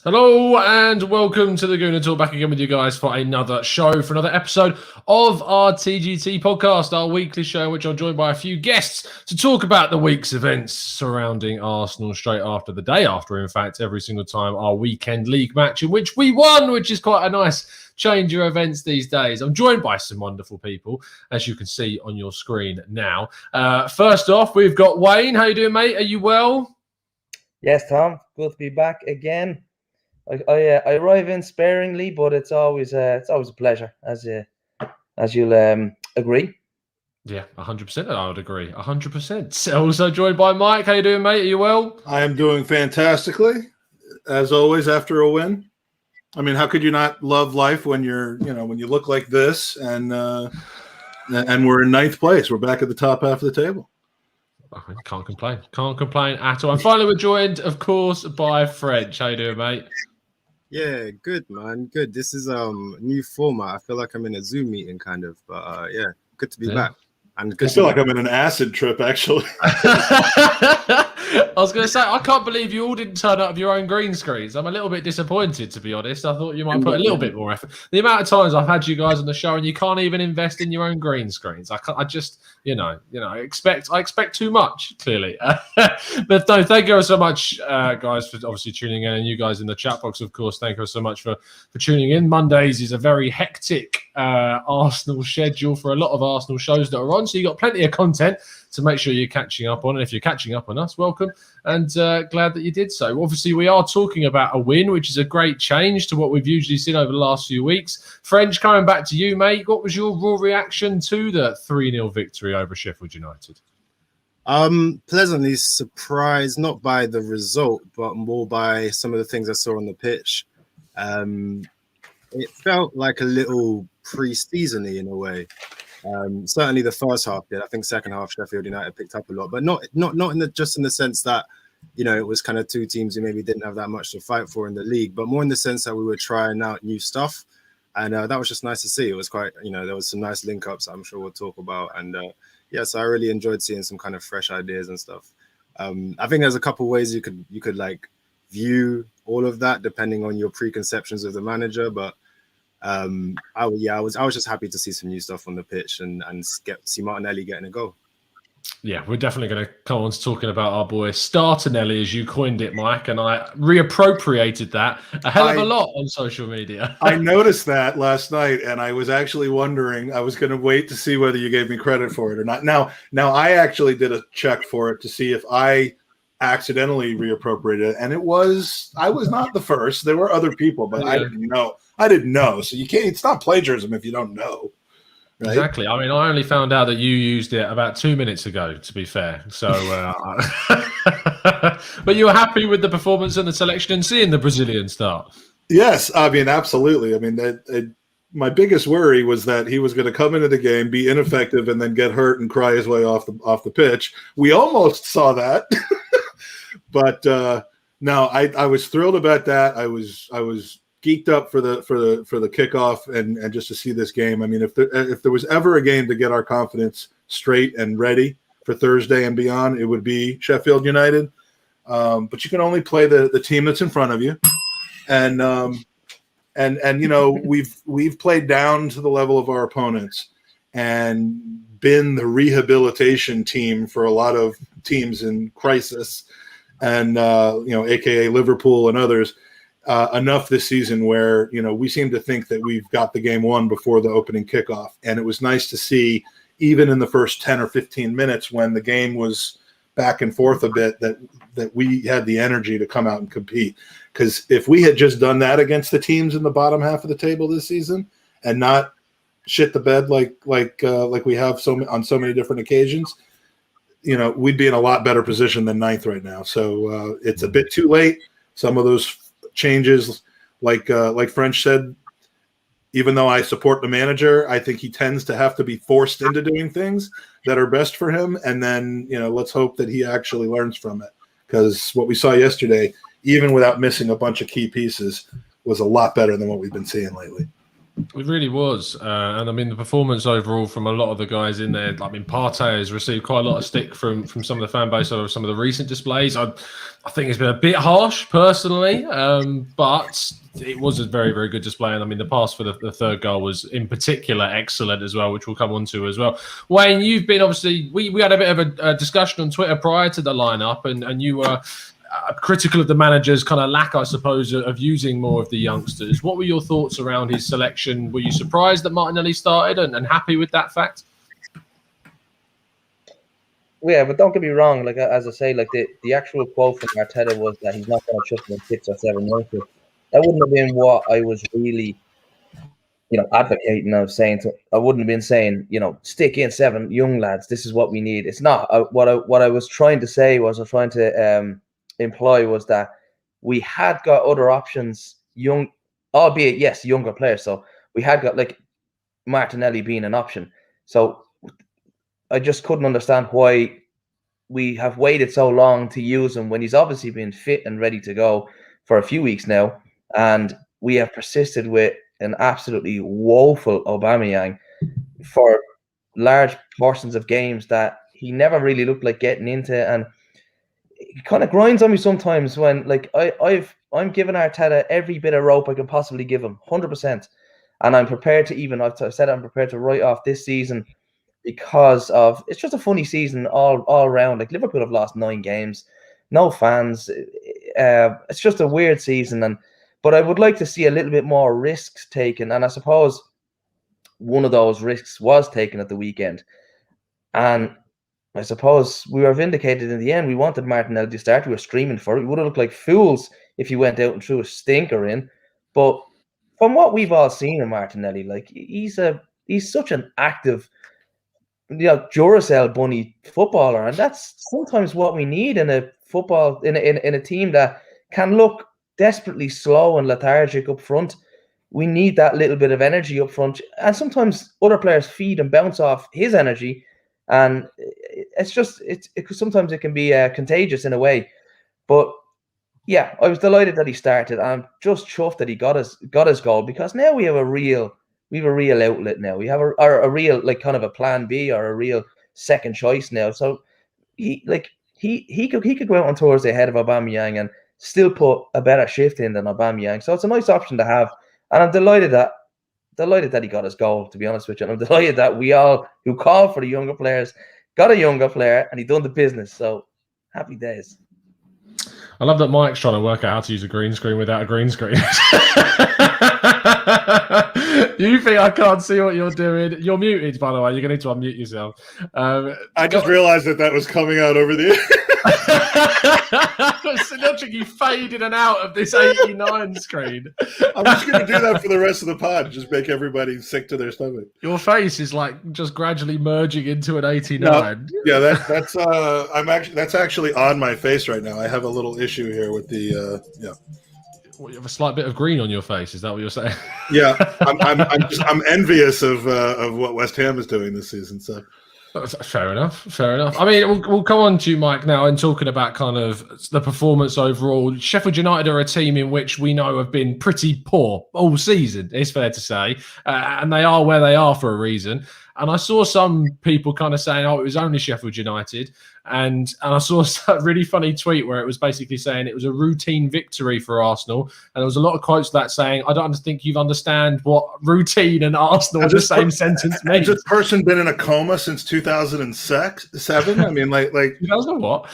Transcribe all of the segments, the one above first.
Hello and welcome to the Gooner Talk, back again with you guys for another show, for another episode of our TGT podcast, our weekly show in which I'm joined by a few guests to talk about the week's events surrounding Arsenal straight after the day after, in fact, every single time our weekend league match in which we won, which is quite a nice change of events these days. I'm joined by some wonderful people, as you can see on your screen now. First off, we've got Wayne. How you doing, mate? Are you well? Yes, Tom. Good to be back again. I arrive in sparingly, but it's always a pleasure, as you'll agree. Yeah, 100%. I would agree. 100%. Also joined by Mike. How you doing, mate? Are you well? I am doing fantastically, as always. After a win, I mean, how could you not love life when when you look like this and we're in ninth place? We're back at the top half of the table. I mean, can't complain. Can't complain at all. And finally, we're joined, of course, by French. How you doing, mate? Yeah, good, man. Good. This is new format. I feel like I'm in a Zoom meeting, kind of. But yeah, good to be back. And good I feel like I'm in an acid trip, actually. I was going to say, I can't believe you all didn't turn up your own green screens. I'm a little bit disappointed, to be honest. I thought you might put a little bit more effort. The amount of times I've had you guys on the show and you can't even invest in your own green screens. I just, I expect too much, clearly. But no, thank you so much, guys, for obviously tuning in. And you guys in the chat box, of course, thank you so much for tuning in. Mondays is a very hectic Arsenal schedule for a lot of Arsenal shows that are on. So you've got plenty of content to make sure you're catching up on. And if you're catching up on us, welcome, and glad that you did so. Obviously, we are talking about a win, which is a great change to what we've usually seen over the last few weeks. French, coming back to you, mate. What was your raw reaction to the 3-0 victory over Sheffield United? Pleasantly surprised, not by the result, but more by some of the things I saw on the pitch. It felt like a little pre-season-y in a way. Certainly the first half did. I think second half Sheffield United picked up a lot, but not in the sense that it was kind of two teams who maybe didn't have that much to fight for in the league, but more in the sense that we were trying out new stuff, and that was just nice to see. It was quite there was some nice link ups I'm sure we'll talk about, and so I really enjoyed seeing some kind of fresh ideas and stuff. I think there's a couple ways you could like view all of that depending on your preconceptions of the manager, but I was just happy to see some new stuff on the pitch and see Martinelli getting a goal. Yeah, we're definitely going to come on to talking about our boy Startinelli, as you coined it, Mike, and I reappropriated that a hell of a lot on social media. I noticed that last night, and I was actually wondering, I was going to wait to see whether you gave me credit for it or not. Now I actually did a check for it to see if I accidentally reappropriated it, and I was not the first. There were other people, but I didn't know. So you can't. It's not plagiarism if you don't know. Right? Exactly. I mean, I only found out that you used it about 2 minutes ago, to be fair. So, but you were happy with the performance and the selection and seeing the Brazilian start. Yes, I mean, absolutely. I mean, my biggest worry was that he was going to come into the game, be ineffective, and then get hurt and cry his way off the pitch. We almost saw that, but no, I was thrilled about that. I was geeked up for the kickoff and just to see this game. I mean, if there was ever a game to get our confidence straight and ready for Thursday and beyond, it would be Sheffield United. But you can only play the team that's in front of you, and we've played down to the level of our opponents and been the rehabilitation team for a lot of teams in crisis, and AKA Liverpool and others. Enough this season where we seem to think that we've got the game won before the opening kickoff, and it was nice to see, even in the first 10 or 15 minutes when the game was back and forth a bit, that we had the energy to come out and compete. Because if we had just done that against the teams in the bottom half of the table this season and not shit the bed like we have on so many different occasions, we'd be in a lot better position than ninth right now. So it's a bit too late. Some of those changes, like French said, even though I support the manager, I think he tends to have to be forced into doing things that are best for him. And then, let's hope that he actually learns from it. Because what we saw yesterday, even without missing a bunch of key pieces, was a lot better than what we've been seeing lately. It really was. And I mean, the performance overall from a lot of the guys in there, I mean, Partey has received quite a lot of stick from some of the fan base over some of the recent displays. I think it's been a bit harsh personally, but it was a very, very good display. And I mean, the pass for the third goal was in particular excellent as well, which we'll come on to as well. Wayne, you've been obviously, we had a bit of a discussion on Twitter prior to the lineup, and you were critical of the manager's kind of lack, I suppose, of using more of the youngsters. What were your thoughts around his selection? Were you surprised that Martinelli started and happy with that fact? Yeah, but don't get me wrong. Like, as I say, like the actual quote from Arteta was that he's not going to trust him 6 or 7 youngsters. That wouldn't have been what I was really, advocating of saying. I wouldn't have been saying, stick in 7 young lads. This is what we need. It's not. What I was trying to say was, I was trying to imply was that we had got other options, young, albeit yes, younger players. So we had got like Martinelli being an option. So I just couldn't understand why we have waited so long to use him when he's obviously been fit and ready to go for a few weeks now, and we have persisted with an absolutely woeful Aubameyang for large portions of games that he never really looked like getting into, and it kind of grinds on me sometimes when, like, I'm giving Arteta every bit of rope I can possibly give him, 100%, and I'm prepared to even, I've said I'm prepared to write off this season because of, it's just a funny season all around. Like, Liverpool have lost 9 games, no fans. It's just a weird season, but I would like to see a little bit more risks taken, and I suppose one of those risks was taken at the weekend, and I suppose we were vindicated in the end. We wanted Martinelli to start. We were screaming for it. We would have looked like fools if he went out and threw a stinker in. But from what we've all seen in Martinelli, like, he's such an active, Duracell bunny footballer, and that's sometimes what we need in a football in a team that can look desperately slow and lethargic up front. We need that little bit of energy up front, and sometimes other players feed and bounce off his energy. And it's just sometimes it can be contagious in a way. But yeah, I was delighted that he started. I'm just chuffed that he got his goal, because now we have a real outlet now. We have a real, like, kind of a plan B or a real second choice now. So he could go out on Thursday ahead of Aubameyang and still put a better shift in than Aubameyang. So it's a nice option to have, and I'm delighted that he got his goal, to be honest with you. And I'm delighted that we all who called for the younger players got a younger player, and he done the business. So happy days. I love that Mike's trying to work out how to use a green screen without a green screen. You think I can't see what you're doing? You're muted, by the way. You're going to need to unmute yourself. I just realized that was coming out over the Literally, you fade in and out of this 89 screen. I'm just going to do that for the rest of the pod. Just make everybody sick to their stomach. Your face is like just gradually merging into an 89. No, yeah, that's actually on my face right now. I have a little issue here with the Well, you have a slight bit of green on your face. Is that what you're saying? Yeah, I'm envious of what West Ham is doing this season. So. Fair enough. I mean, we'll come on to you, Mike, now, and talking about kind of the performance overall. Sheffield United are a team in which we know have been pretty poor all season, it's fair to say, and they are where they are for a reason. And I saw some people kind of saying, "Oh, it was only Sheffield United," and I saw a really funny tweet where it was basically saying it was a routine victory for Arsenal, and there was a lot of quotes to that saying, "I don't think you understand what routine and Arsenal are the same sentence means." Has this person been in a coma since 2007? I mean, like 2000 what?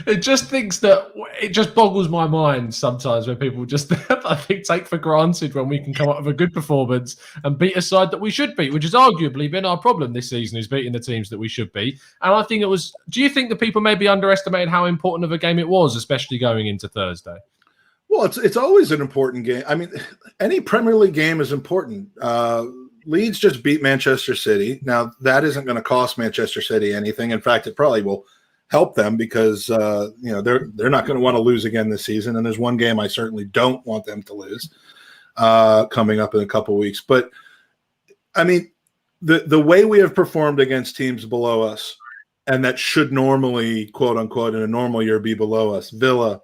It just thinks that it just boggles my mind sometimes when people just, I think, take for granted when we can come up with a good performance and beat a side that we should beat, which has arguably been our problem this season, is beating the teams that we should beat. And I think it was. Do you think that people maybe underestimated how important of a game it was, especially going into Thursday? Well, it's always an important game. I mean, any Premier League game is important. Leeds just beat Manchester City. Now, that isn't going to cost Manchester City anything. In fact, it probably will help them because they're not going to want to lose again this season. And there's one game I certainly don't want them to lose coming up in a couple of weeks. But I mean, the way we have performed against teams below us, and that should normally, quote unquote, in a normal year be below us, Villa,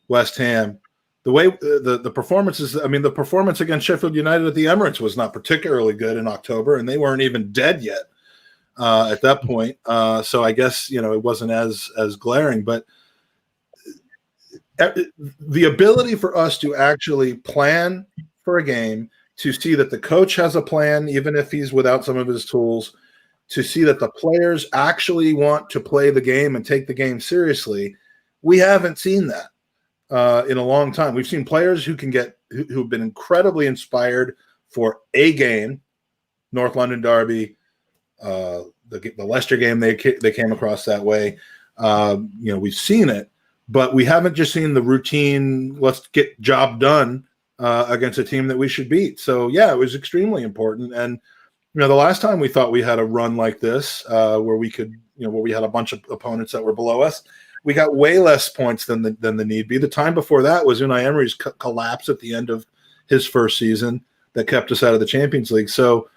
West Ham, the way the performances, I mean, the performance against Sheffield United at the Emirates was not particularly good in October, and they weren't even dead yet at that point. So I guess, you know, it wasn't as glaring, but the ability for us to actually plan for a game, to see that the coach has a plan, even if he's without some of his tools, to see that the players actually want to play the game and take the game seriously, we haven't seen that in a long time. We've seen players who've been incredibly inspired for a game, North London Derby, the Leicester game, they came across that way. You know, we've seen it, but we haven't just seen the routine, let's get job done against a team that we should beat. So yeah, it was extremely important. And you know, the last time we thought we had a run like this, where we could, you know, where we had a bunch of opponents that were below us, we got way less points than the need be. The time before that was Unai Emery's collapse at the end of his first season that kept us out of the Champions League. So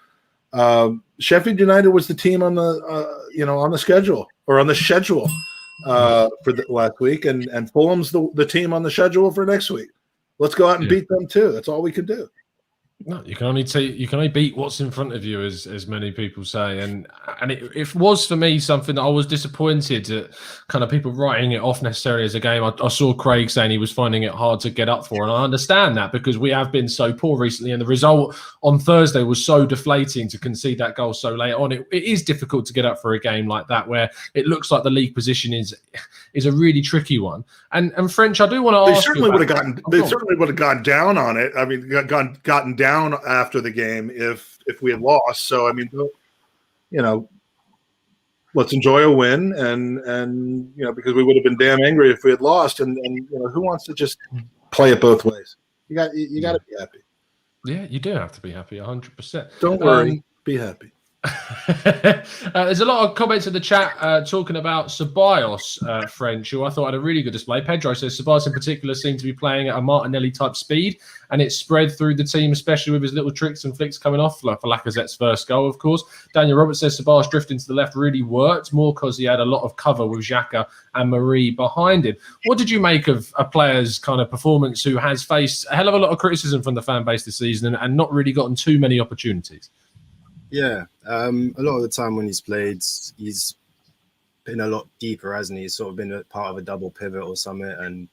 Sheffield United was the team on the you know, on the schedule for the last week, and Fulham's the team on the schedule for next week. Let's go out and beat them too. That's all we can do. No, you can only beat what's in front of you, as many people say, and it was for me something that I was disappointed at, kind of people writing it off necessarily as a game. I saw Craig saying he was finding it hard to get up for, and I understand that because we have been so poor recently, and the result on Thursday was so deflating to concede that goal so late on. It is difficult to get up for a game like that where it looks like the league position is a really tricky one. And French, I do want to ask. They certainly would have gone down on it. I mean, gotten down after the game if we had lost. So I mean, you know, let's enjoy a win, and you know, because we would have been damn angry if we had lost. And you know, who wants to just play it both ways? You got to be happy. Yeah, you do have to be happy, 100%. Don't worry, be happy. There's a lot of comments in the chat talking about Ceballos, French, who I thought had a really good display. Pedro says Ceballos in particular seemed to be playing at a Martinelli type speed, and it spread through the team, especially with his little tricks and flicks coming off for Lacazette's first goal, of course. Daniel Roberts says Ceballos drifting to the left really worked, more because he had a lot of cover with Xhaka and Marie behind him. What did you make of a player's kind of performance who has faced a hell of a lot of criticism from the fan base this season and not really gotten too many opportunities? Yeah, a lot of the time when he's played, he's been a lot deeper, hasn't he? He's sort of been a part of a double pivot or something. And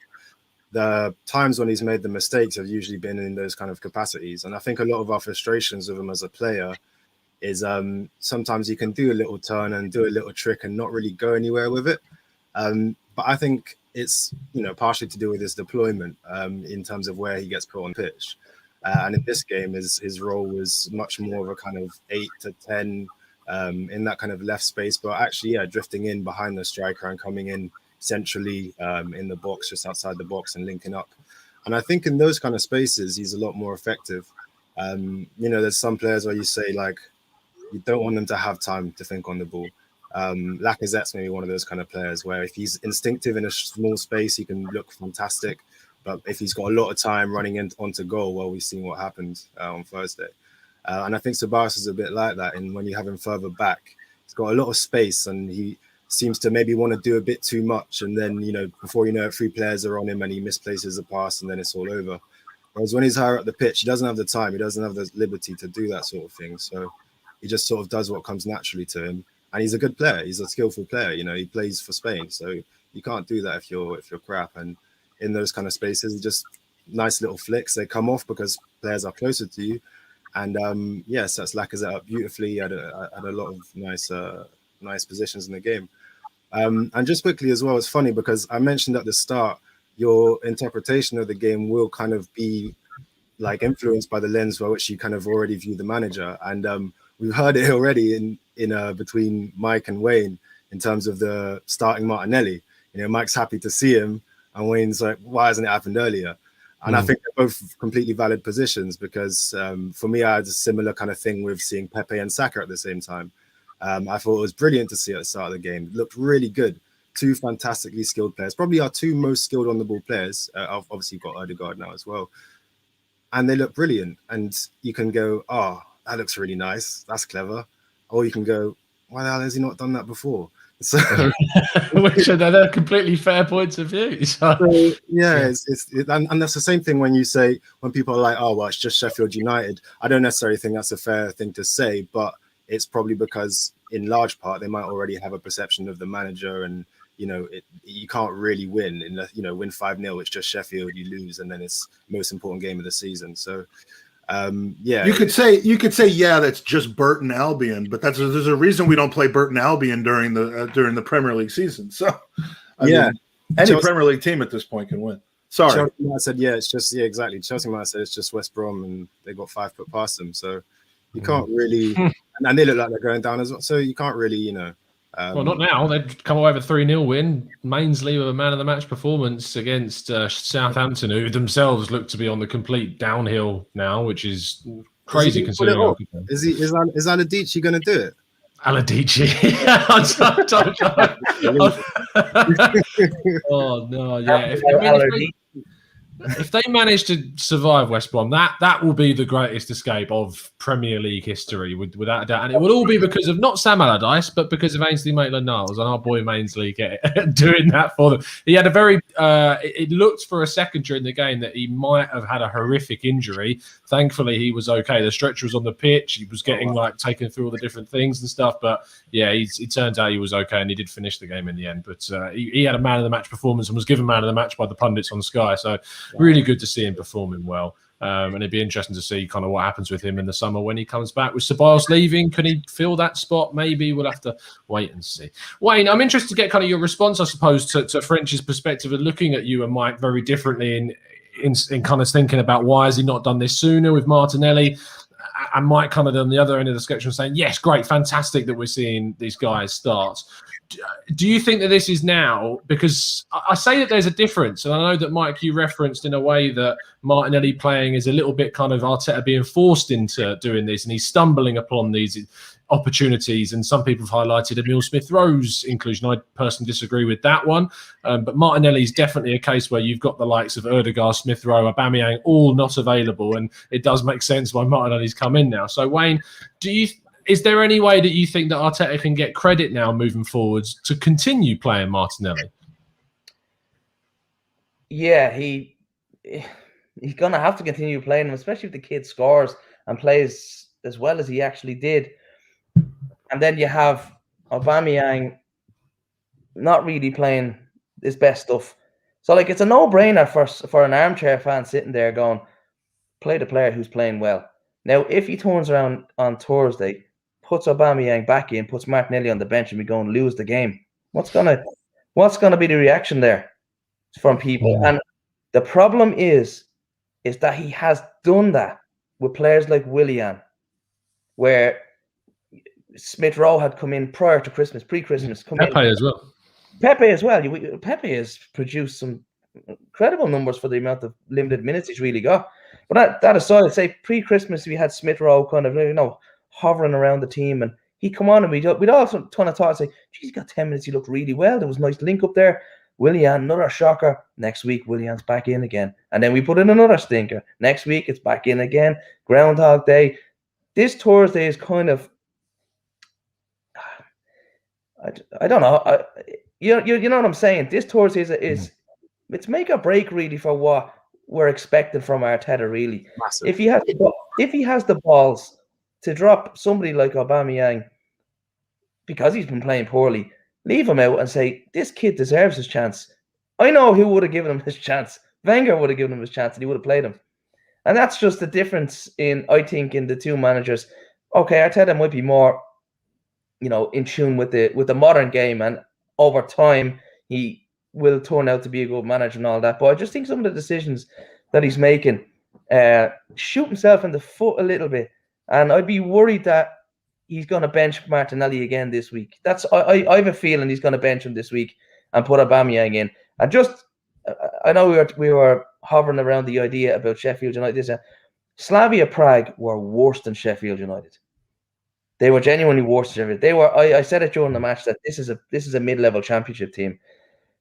the times when he's made the mistakes have usually been in those kind of capacities. And I think a lot of our frustrations with him as a player is sometimes he can do a little turn and do a little trick and not really go anywhere with it. But I think it's, you know, partially to do with his deployment in terms of where he gets put on pitch. And in this game, his role was much more of a kind of 8 to 10 in that kind of left space, but actually, yeah, drifting in behind the striker and coming in centrally in the box, just outside the box and linking up. And I think in those kind of spaces, he's a lot more effective. You know, there's some players where you say, like, you don't want them to have time to think on the ball. Lacazette's maybe one of those kind of players where if he's instinctive in a small space, he can look fantastic. But if he's got a lot of time running onto goal, well, we've seen what happened on Thursday. And I think Ceballos is a bit like that. And when you have him further back, he's got a lot of space and he seems to maybe want to do a bit too much. And then, you know, before you know it, 3 players are on him and he misplaces the pass and then it's all over. Whereas when he's higher up the pitch, he doesn't have the time. He doesn't have the liberty to do that sort of thing. So he just sort of does what comes naturally to him. And he's a good player. He's a skillful player. You know, he plays for Spain. So you can't do that if you're crap. And in those kind of spaces, just nice little flicks. They come off because players are closer to you. And yes, that's Lacazette up beautifully. Had a lot of nice positions in the game. And just quickly as well, it's funny because I mentioned at the start, your interpretation of the game will kind of be like influenced by the lens by which you kind of already view the manager. And we've heard it already in between Mike and Wayne in terms of the starting Martinelli. You know, Mike's happy to see him. And Wayne's like, why hasn't it happened earlier? And I think they're both completely valid positions because for me, I had a similar kind of thing with seeing Pepe and Saka at the same time. I thought it was brilliant to see at the start of the game. It looked really good. 2 fantastically skilled players, probably our 2 most skilled on the ball players. Obviously, you've got Odegaard now as well. And they look brilliant. And you can go, oh, that looks really nice. That's clever. Or you can go, why the hell has he not done that before? So, which are they're completely fair points of view. So yeah, and that's the same thing when people are like, oh well, it's just Sheffield United. I don't necessarily think that's a fair thing to say, but it's probably because in large part they might already have a perception of the manager, and you can't really win win 5-0. It's just Sheffield, you lose, and then it's the most important game of the season. So yeah, you could say yeah, that's just Burton Albion, but there's a reason we don't play Burton Albion during the Premier League season. So I mean, any Premier League team at this point can win. Sorry, Chelsea might have said exactly. Chelsea might have said it's just West Brom, and they got 5 foot past them. So you can't really, and they look like they're going down as well. So you can't really, well, not now. They've come away with a 3-0 win. Mainsley with a man of the match performance against Southampton, who themselves look to be on the complete downhill now, which is crazy considering. Is Aladici going to do it? Aladici. Oh no, yeah. If they manage to survive West Brom, that will be the greatest escape of Premier League history, without a doubt. And it will all be because of not Sam Allardyce, but because of Ainsley Maitland-Niles and our boy Mainsley doing that for them. He had a very it looked for a second during the game that he might have had a horrific injury. Thankfully, he was okay. The stretcher was on the pitch. He was getting taken through all the different things and stuff. But yeah, it turns out he was okay, and he did finish the game in the end. But he had a man of the match performance and was given man of the match by the pundits on Sky. So really good to see him performing well. And it'd be interesting to see kind of what happens with him in the summer when he comes back. With Ceballos leaving, can he fill that spot? Maybe we'll have to wait and see. Wayne, I'm interested to get kind of your response, I suppose, to French's perspective of looking at you and Mike very differently in kind of thinking about why has he not done this sooner with Martinelli, and Mike kind of on the other end of the spectrum saying, yes, great, fantastic that we're seeing these guys start. Do you think that this is now, because I say that there's a difference, and I know that, Mike, you referenced in a way that Martinelli playing is a little bit kind of Arteta being forced into doing this, and he's stumbling upon these opportunities, and some people have highlighted Emile Smith-Rowe's inclusion. I personally disagree with that one, but Martinelli is definitely a case where you've got the likes of Ødegaard, Smith-Rowe, Aubameyang all not available, and it does make sense why Martinelli's come in now. So, Wayne, is there any way that you think that Arteta can get credit now moving forwards to continue playing Martinelli? Yeah, he's going to have to continue playing him, especially if the kid scores and plays as well as he actually did. And then you have Aubameyang not really playing his best stuff. So, it's a no-brainer for an armchair fan sitting there going, play the player who's playing well. Now, if he turns around on Thursday, puts Aubameyang back in, puts Martinelli on the bench, and we go and lose the game, what's gonna be the reaction there from people? And the problem is that he has done that with players like Willian, where Smith-Rowe had come in prior to Christmas, pre-Christmas. Pepe as well. Pepe has produced some incredible numbers for the amount of limited minutes he's really got. But that aside, I'd say pre-Christmas we had Smith-Rowe kind of hovering around the team, and he come on and we'd all ton of thought and say, geez, he got 10 minutes, he looked really well. There was a nice link up there. Willian, another shocker. Next week, Willian's back in again. And then we put in another stinker. Next week, it's back in again. Groundhog Day. This Thursday is kind of, I don't know. You know what I'm saying? This Thursday is it's make or break really for what we're expecting from Arteta, really. Massive. If he has the balls to drop somebody like Aubameyang because he's been playing poorly, leave him out and say, this kid deserves his chance. I know who would have given him his chance. Wenger would have given him his chance and he would have played him. And that's just the difference in the two managers. Okay, Arteta might be more, in tune with the modern game, and over time he will turn out to be a good manager and all that. But I just think some of the decisions that he's making shoot himself in the foot a little bit. And I'd be worried that he's going to bench Martinelli again this week. I have a feeling he's going to bench him this week and put Aubameyang in. And I know we were hovering around the idea about Sheffield United. Slavia Prague were worse than Sheffield United. They were genuinely worse than Sheffield. They were. I said it during the match that this is a mid-level championship team.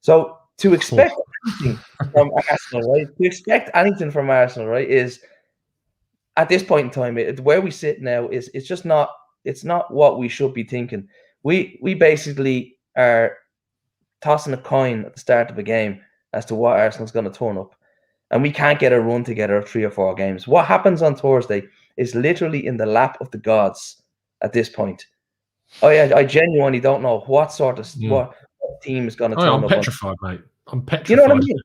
So to expect anything from Arsenal, right? To expect anything from Arsenal, right, is at this point in time, where we sit now it's just not. It's not what we should be thinking. We basically are tossing a coin at the start of a game as to what Arsenal's going to turn up. And we can't get a run together of 3 or 4 games. What happens on Thursday is literally in the lap of the gods at this point. I genuinely don't know what sort of what team is going to turn up. I'm petrified, mate. I'm petrified. You know what I mean?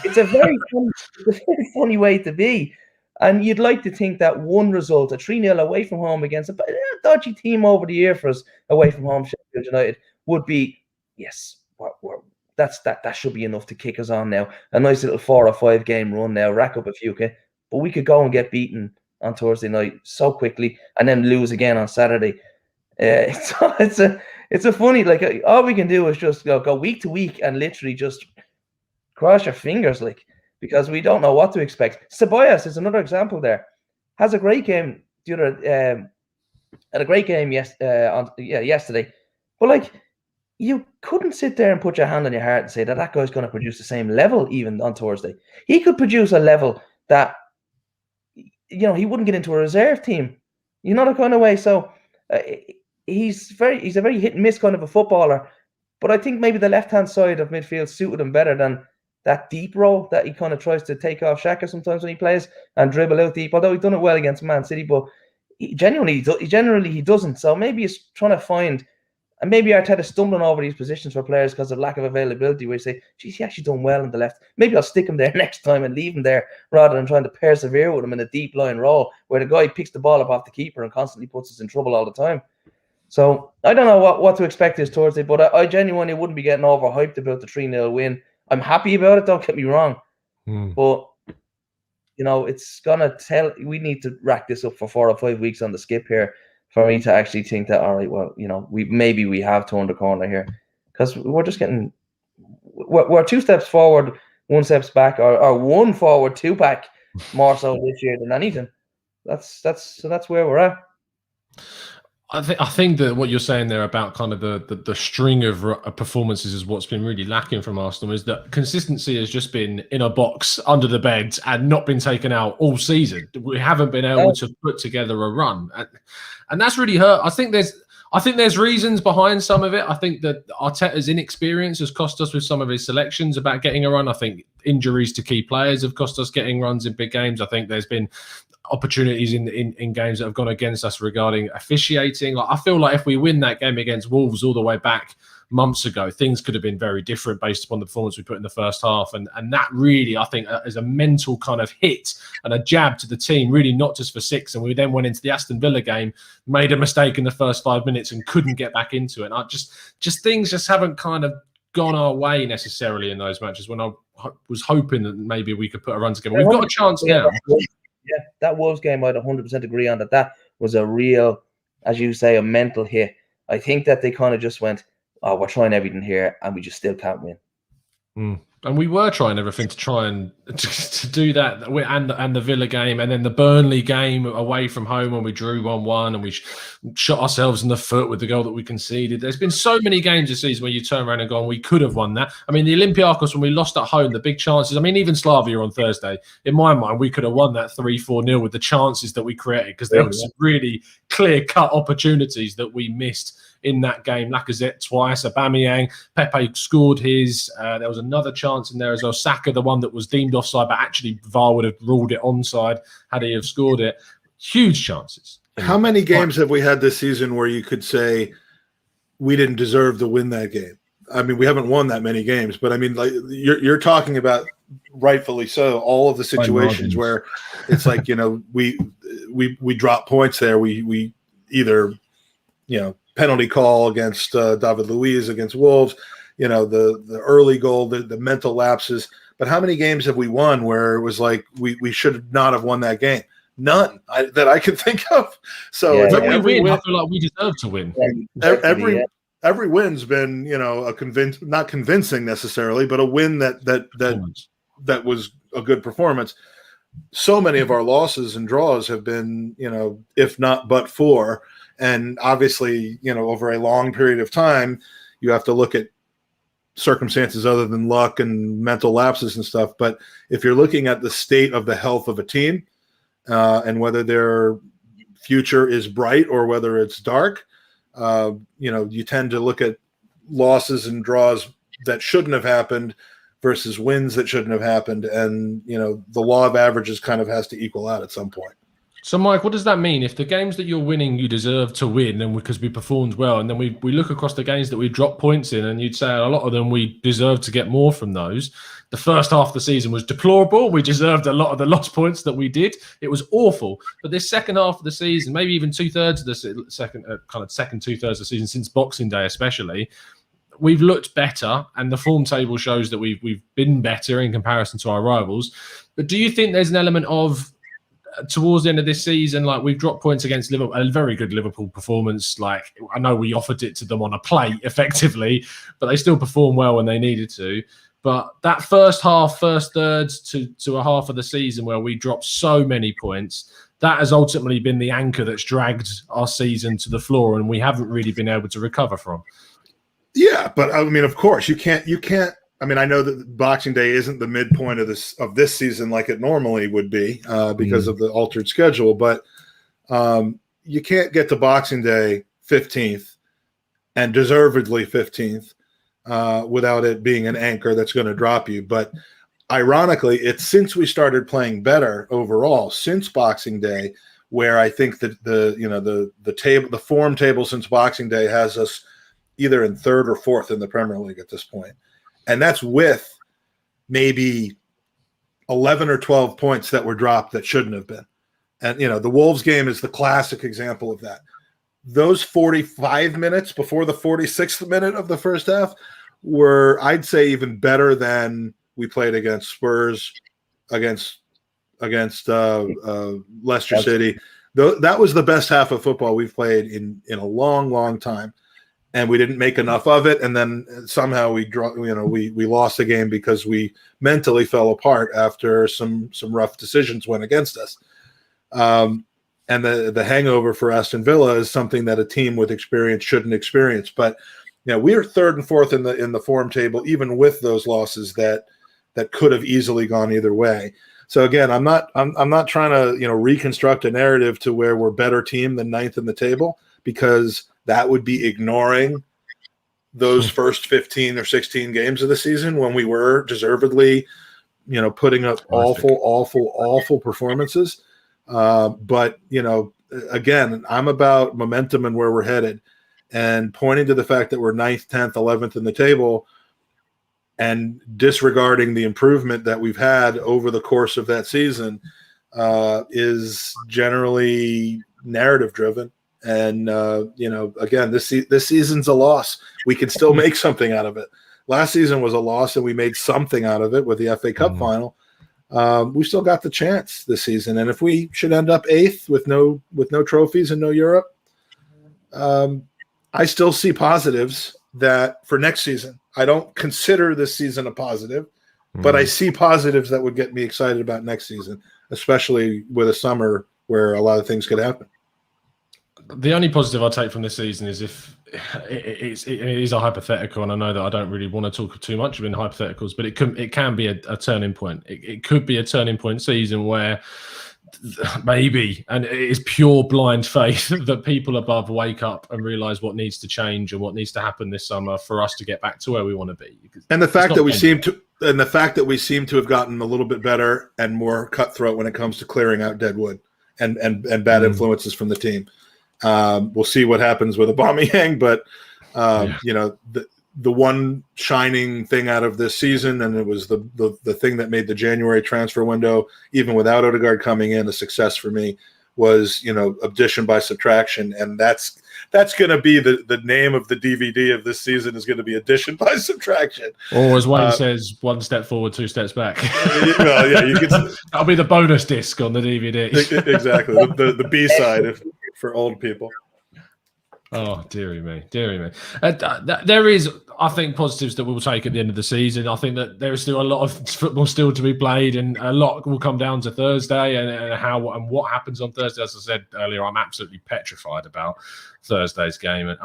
It's a very funny way to be. And you'd like to think that one result, a 3-0 away from home against a dodgy team over the year for us, away from home, Sheffield United, would be, yes, that should be enough to kick us on now. A nice little 4 or 5 game run now, rack up a few, but we could go and get beaten on Thursday night so quickly and then lose again on Saturday. It's a funny, like, all we can do is just go week to week and literally just cross your fingers, like, because we don't know what to expect. Ceballos is another example there. Has a great game had a great game yesterday. But like, you couldn't sit there and put your hand on your heart and say that guy's going to produce the same level even on Thursday. He could produce a level that, he wouldn't get into a reserve team. The kind of way. So he's a very hit and miss kind of a footballer. But I think maybe the left-hand side of midfield suited him better than that deep role that he kind of tries to take off Saka sometimes when he plays and dribble out deep. Although he's done it well against Man City, but he generally doesn't. So maybe he's trying to find, and maybe Arteta's stumbling over these positions for players because of lack of availability, where you say, geez, he actually done well on the left. Maybe I'll stick him there next time and leave him there rather than trying to persevere with him in a deep line role where the guy picks the ball up off the keeper and constantly puts us in trouble all the time. So I don't know what to expect this Thursday, but I genuinely wouldn't be getting overhyped about the 3-0 win. I'm happy about it, don't get me wrong. But, it's going to tell, we need to rack this up for 4 or 5 weeks on the skip here for me to actually think that, all right, well, we have turned the corner here. Because we're just getting, we're 2 steps forward, 1 step back, or 1 forward, 2 back, more so this year than anything. That's where we're at. I think that what you're saying there about kind of the string of performances is what's been really lacking from Arsenal, is that consistency has just been in a box under the bed and not been taken out all season. We haven't been able to put together a run, and that's really hurt. I think there's reasons behind some of it. I think that Arteta's inexperience has cost us with some of his selections about getting a run. I think injuries to key players have cost us getting runs in big games. I think there's been opportunities in games that have gone against us regarding officiating. Like, I feel like if we win that game against Wolves all the way back months ago, things could have been very different based upon the performance we put in the first half. And that really, I think, is a mental kind of hit and a jab to the team, really not just for 6. And we then went into the Aston Villa game, made a mistake in the first 5 minutes and couldn't get back into it. And just things just haven't kind of gone our way necessarily in those matches when I was hoping that maybe we could put a run together. We've got a chance now. Yeah, that Wolves game, I'd 100% agree on that. That was a real, as you say, a mental hit. I think that they kind of just went, oh, we're trying everything here, and we just still can't win. And we were trying everything to try and to do that, and the Villa game, and then the Burnley game away from home when we drew 1-1 and we shot ourselves in the foot with the goal that we conceded. There's been so many games this season where you turn around and go, we could have won that. I mean, the Olympiacos, when we lost at home, the big chances. I mean, even Slavia on Thursday, in my mind, we could have won that 3-4-0 with the chances that we created, because there were some really clear-cut opportunities that we missed in that game. Lacazette twice, Aubameyang, Pepe scored his. There was another chance in there as well. Saka, the one that was deemed offside, but actually VAR would have ruled it onside had he have scored it. Huge chances. How many games have we had this season where you could say we didn't deserve to win that game? I mean, we haven't won that many games, but I mean, like you're talking about, rightfully so, all of the situations where it's like, we drop points there. We either, penalty call against David Luiz against Wolves, the early goal, the mental lapses. But how many games have we won where it was like we should not have won that game? None that I could think of. So when we win, I feel like we deserve to win. Every win's been, not convincing necessarily, but a win that was a good performance. So many of our losses and draws have been, if not but for. And obviously, over a long period of time, you have to look at circumstances other than luck and mental lapses and stuff. But if you're looking at the state of the health of a team and whether their future is bright or whether it's dark, you tend to look at losses and draws that shouldn't have happened versus wins that shouldn't have happened. And, the law of averages kind of has to equal out at some point. So, Mike, what does that mean? If the games that you're winning, you deserve to win, and because we performed well, and then we look across the games that we dropped points in, and you'd say a lot of them we deserve to get more from those. The first half of the season was deplorable. We deserved a lot of the lost points that we did. It was awful. But this second half of the season, maybe even 2/3 of the second 2/3 of the season since Boxing Day, especially, we've looked better, and the form table shows that we've been better in comparison to our rivals. But do you think there's an element of towards the end of this season, like we've dropped points against Liverpool, a very good Liverpool performance. Like I know we offered it to them on a plate effectively, but they still performed well when they needed to. But that first half, first third to a half of the season where we dropped so many points, that has ultimately been the anchor that's dragged our season to the floor, and we haven't really been able to recover from. Yeah, but I mean, of course, you can't. I mean, I know that Boxing Day isn't the midpoint of this season like it normally would be because of the altered schedule, but you can't get to Boxing Day 15th and deservedly 15th without it being an anchor that's going to drop you. But ironically, it's since we started playing better overall since Boxing Day, where I think that the form table since Boxing Day has us either in third or fourth in the Premier League at this point. And that's with maybe 11 or 12 points that were dropped that shouldn't have been. And, the Wolves game is the classic example of that. Those 45 minutes before the 46th minute of the first half were, I'd say, even better than we played against Spurs, against Leicester City. That was the best half of football we've played in a long, long time. And we didn't make enough of it, and then somehow we lost the game because we mentally fell apart after some rough decisions went against us. And the hangover for Aston Villa is something that a team with experience shouldn't experience. But we are third and fourth in the form table, even with those losses that could have easily gone either way. So again, I'm not trying to reconstruct a narrative to where we're a better team than ninth in the table, because that would be ignoring those first 15 or 16 games of the season when we were deservedly, putting up awful performances. But, again, I'm about momentum and where we're headed, and pointing to the fact that we're 9th, 10th, 11th in the table and disregarding the improvement that we've had over the course of that season is generally narrative driven. And, again, this season's a loss. We can still make something out of it. Last season was a loss, and we made something out of it with the FA Cup final. We still got the chance this season. And if we should end up 8th with no trophies and no Europe, I still see positives that for next season. I don't consider this season a positive, but I see positives that would get me excited about next season, especially with a summer where a lot of things could happen. The only positive I take from this season is if it is a hypothetical, and I know that I don't really want to talk too much about hypotheticals, but it can be a turning point. It could be a turning point season where maybe, and it is pure blind faith, that people above wake up and realize what needs to change and what needs to happen this summer for us to get back to where we want to be. And the fact that we seem to have gotten a little bit better and more cutthroat when it comes to clearing out dead wood and bad influences from the team. We'll see what happens with Aubameyang, but the one shining thing out of this season, and it was the thing that made the January transfer window, even without Odegaard coming in, a success for me, was addition by subtraction, and that's going to be the name of the DVD of this season, is going to be addition by subtraction. Or as Wayne says, 1 step forward, 2 steps back. Well, yeah, you could. That'll be the bonus disc on the DVD. Exactly, the B side for old people. Oh, dearie me. There is, I think, positives that we'll take at the end of the season. I think that there is still a lot of football still to be played, and a lot will come down to Thursday and what happens on Thursday. As I said earlier, I'm absolutely petrified about Thursday's game and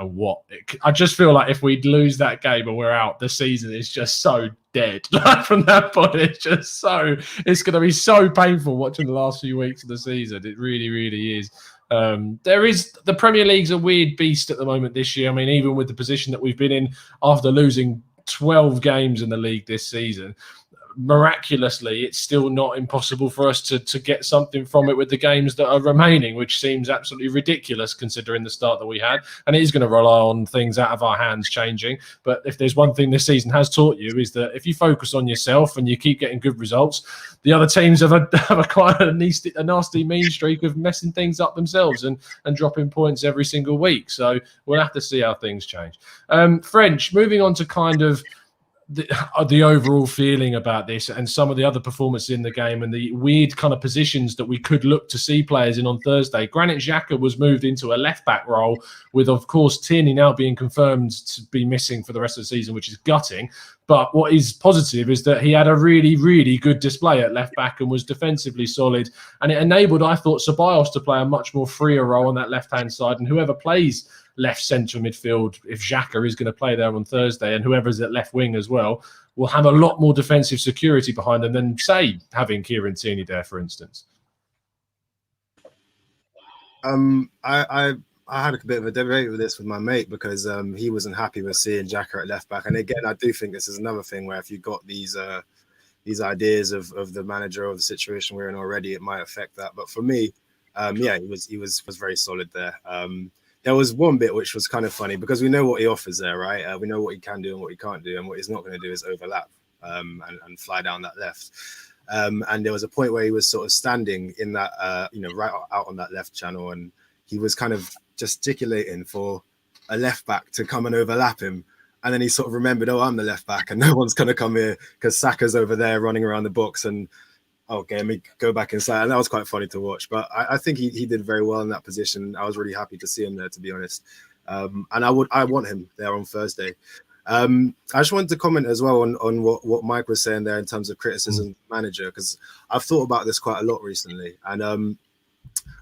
I just feel like if we lose that game and we're out, the season is just so dead. From that point, it's going to be so painful watching the last few weeks of the season. It really, really is. There is the Premier League's a weird beast at the moment this year. I mean, even with the position that we've been in after losing 12 games in the league this season, miraculously, it's still not impossible for us to get something from it with the games that are remaining, which seems absolutely ridiculous considering the start that we had. And it is going to rely on things out of our hands changing. But if there's one thing this season has taught you, is that if you focus on yourself and you keep getting good results, the other teams have a quite a nasty mean streak of messing things up themselves and dropping points every single week. So we'll have to see how things change. French, moving on to kind of the overall feeling about this and some of the other performances in the game and the weird kind of positions that we could look to see players in on Thursday. Granit Xhaka was moved into a left-back role with, of course, Tierney now being confirmed to be missing for the rest of the season, which is gutting. But what is positive is that he had a really, really good display at left-back and was defensively solid. And it enabled, I thought, Ceballos to play a much more freer role on that left-hand side. And whoever plays left centre midfield, if Xhaka is going to play there on Thursday, and whoever's at left wing as well, will have a lot more defensive security behind them than, say, having Kieran Tierney there, for instance. I had a bit of a debate with this with my mate because he wasn't happy with seeing Xhaka at left back. And again, I do think this is another thing where if you've got these ideas of the manager or the situation we're in already, it might affect that. But for me, he was very solid there. There was one bit which was kind of funny because we know what he offers there, right? We know what he can do and what he can't do, and what he's not going to do is overlap and fly down that left. And there was a point where he was sort of standing in that, right out on that left channel, and he was kind of gesticulating for a left back to come and overlap him. And then he sort of remembered, oh, I'm the left back and no one's going to come here because Saka's over there running around the box and, okay, let me go back inside. And that was quite funny to watch. But I think he did very well in that position. I was really happy to see him there, to be honest. And I want him there on Thursday. I just wanted to comment as well on what Mike was saying there in terms of criticism manager, because I've thought about this quite a lot recently. And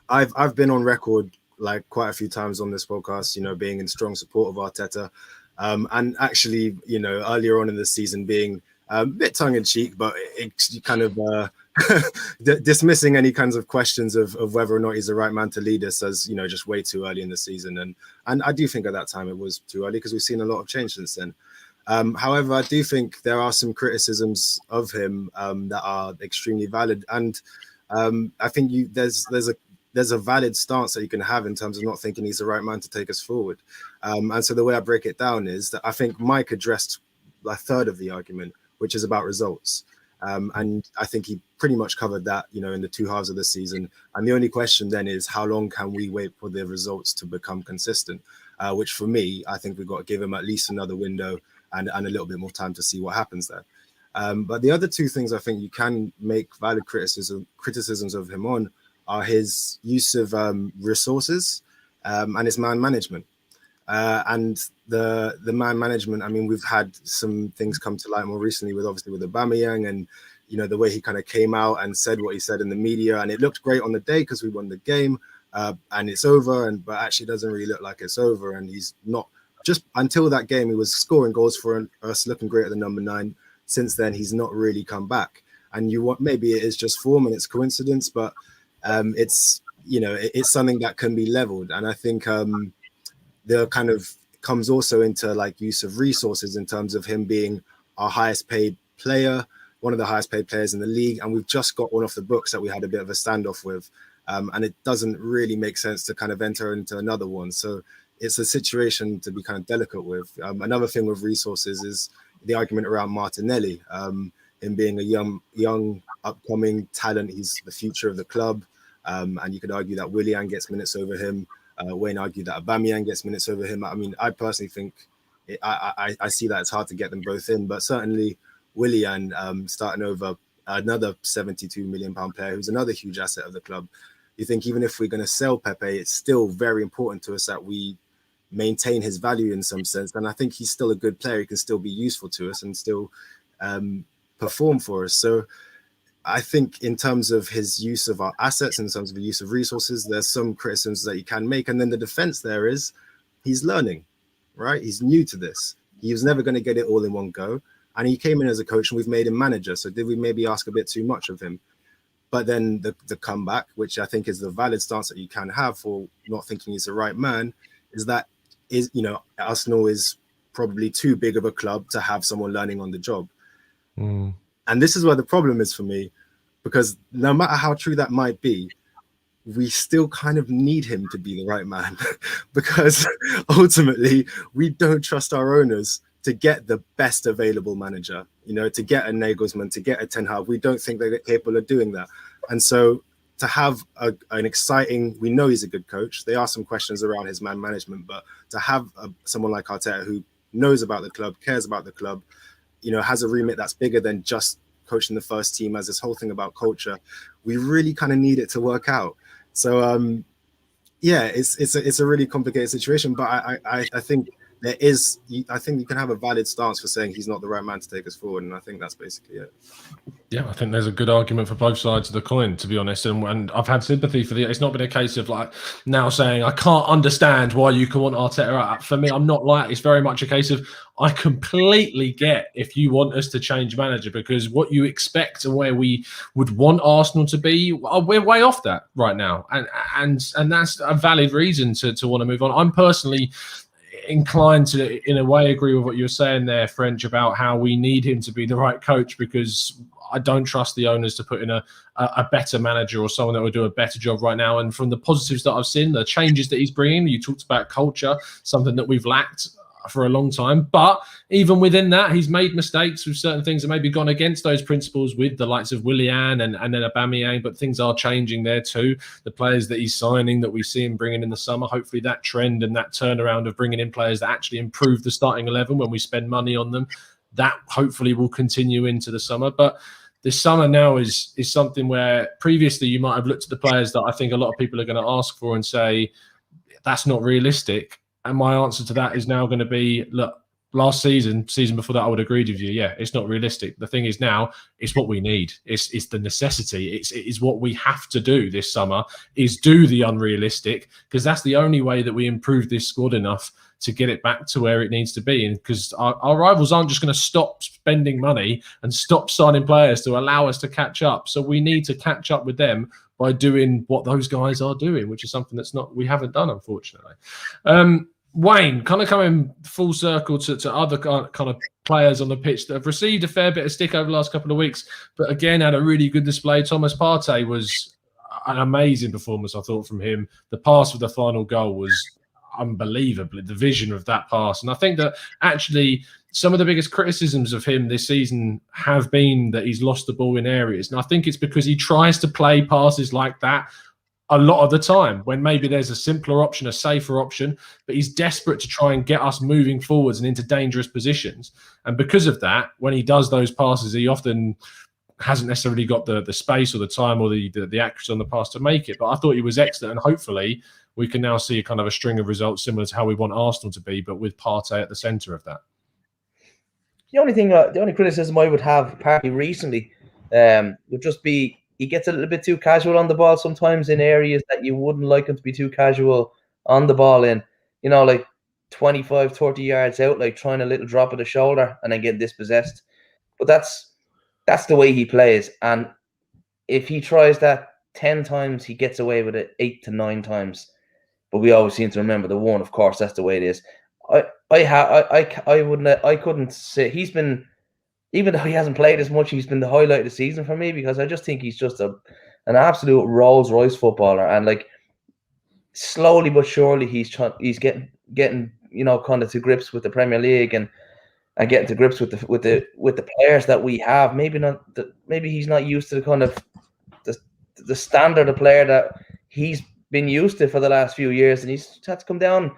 I've been on record like quite a few times on this podcast, being in strong support of Arteta. And actually, earlier on in the season being a bit tongue-in-cheek, but it kind of dismissing any kinds of questions of whether or not he's the right man to lead us as, just way too early in the season. And I do think at that time it was too early because we've seen a lot of change since then. However, I do think there are some criticisms of him that are extremely valid. And I think there's a valid stance that you can have in terms of not thinking he's the right man to take us forward. And so the way I break it down is that I think Mike addressed a third of the argument, which is about results. And I think he pretty much covered that, in the two halves of the season. And the only question then is how long can we wait for the results to become consistent? Which for me, I think we've got to give him at least another window and a little bit more time to see what happens there. But the other two things I think you can make valid criticisms of him on are his use of resources and his man management. And the man management, I mean, we've had some things come to light more recently with Aubameyang and, the way he kind of came out and said what he said in the media, and it looked great on the day because we won the game and it's over, but actually doesn't really look like it's over. And he's not, just until that game, he was scoring goals for us, looking great at the number 9. Since then, he's not really come back. And maybe it is just form and it's coincidence, but it's something that can be leveled. And I think the kind of comes also into like use of resources in terms of him being our highest paid player, one of the highest paid players in the league. And we've just got one off the books that we had a bit of a standoff with. And it doesn't really make sense to kind of enter into another one. So it's a situation to be kind of delicate with. Another thing with resources is the argument around Martinelli, him being a young upcoming talent. He's the future of the club. And you could argue that Willian gets minutes over him. Wayne argued that Aubameyang gets minutes over him. I mean, I personally think I see that it's hard to get them both in, but certainly Willian starting over another £72 million player who's another huge asset of the club. You think even if we're going to sell Pepe, it's still very important to us that we maintain his value in some sense. And I think he's still a good player. He can still be useful to us and still perform for us. So I think in terms of his use of our assets, in terms of the use of resources, there's some criticisms that you can make. And then the defense there is he's learning, right? He's new to this. He was never going to get it all in one go. And he came in as a coach and we've made him manager. So did we maybe ask a bit too much of him? But then the comeback, which I think is the valid stance that you can have for not thinking he's the right man, is that Arsenal is probably too big of a club to have someone learning on the job. And this is where the problem is for me, because no matter how true that might be, we still kind of need him to be the right man, because ultimately we don't trust our owners to get the best available manager, to get a Nagelsmann, to get a Ten Hag. We don't think they're capable of doing that. And so to have an exciting, we know he's a good coach. There are some questions around his man management, but to have someone like Arteta who knows about the club, cares about the club, has a remit that's bigger than just coaching the first team, as this whole thing about culture, we really kind of need it to work out. So, it's a really complicated situation, but I think I think you can have a valid stance for saying he's not the right man to take us forward, and I think that's basically it. Yeah, I think there's a good argument for both sides of the coin, to be honest, and I've had sympathy for it's not been a case of like now saying I can't understand why you can want Arteta out. For me, I'm not like, it's very much a case of I completely get if you want us to change manager, because what you expect and where we would want Arsenal to be, we're way off that right now, and that's a valid reason to want to move on. I'm personally inclined to, in a way, agree with what you were saying there, French, about how we need him to be the right coach, because I don't trust the owners to put in a better manager or someone that will do a better job right now. And from the positives that I've seen, the changes that he's bringing, you talked about culture, something that we've lacked for a long time. But even within that, he's made mistakes with certain things that maybe gone against those principles with the likes of Willian and then Aubameyang, but things are changing there too. The players that he's signing, that we see him bringing in the summer, hopefully that trend and that turnaround of bringing in players that actually improve the starting 11 when we spend money on them, that hopefully will continue into the summer. But this summer now is something where previously you might have looked at the players that I think a lot of people are going to ask for and say, that's not realistic. And my answer to that is now going to be, look, last season before that, I would agree with you. Yeah, it's not realistic. The thing is now, it's what we need. It's the necessity. It's what we have to do this summer, is do the unrealistic, because that's the only way that we improve this squad enough to get it back to where it needs to be. And because our rivals aren't just going to stop spending money and stop signing players to allow us to catch up. So we need to catch up with them by doing what those guys are doing, which is something we haven't done, unfortunately. Wayne, kind of coming full circle to other kind of players on the pitch that have received a fair bit of stick over the last couple of weeks, but again had a really good display. Thomas Partey was an amazing performance, I thought, from him. The pass for the final goal was unbelievable, the vision of that pass. And I think that actually some of the biggest criticisms of him this season have been that he's lost the ball in areas. And I think it's because he tries to play passes like that a lot of the time when maybe there's a simpler option, a safer option, but he's desperate to try and get us moving forwards and into dangerous positions. And because of that, when he does those passes, he often hasn't necessarily got the space or the time or the accuracy on the pass to make it. But I thought he was excellent, and hopefully we can now see a kind of a string of results similar to how we want Arsenal to be, but with Partey at the centre of that. The only criticism I would have Partey recently would just be he gets a little bit too casual on the ball sometimes in areas that you wouldn't like him to be too casual on the ball in. Like 25, 30 yards out, like trying a little drop of the shoulder and then getting dispossessed. But that's the way he plays. And if he tries that 10 times, he gets away with it 8 to 9 times. But we always seem to remember the one. Of course, that's the way it is. I couldn't say he's been, even though he hasn't played as much, he's been the highlight of the season for me, because I just think he's just an absolute Rolls Royce footballer, and like slowly but surely he's getting kind of to grips with the Premier League and getting to grips with the players that we have. Maybe he's not used to the kind of the standard of player that he's been used to for the last few years, and he's had to come down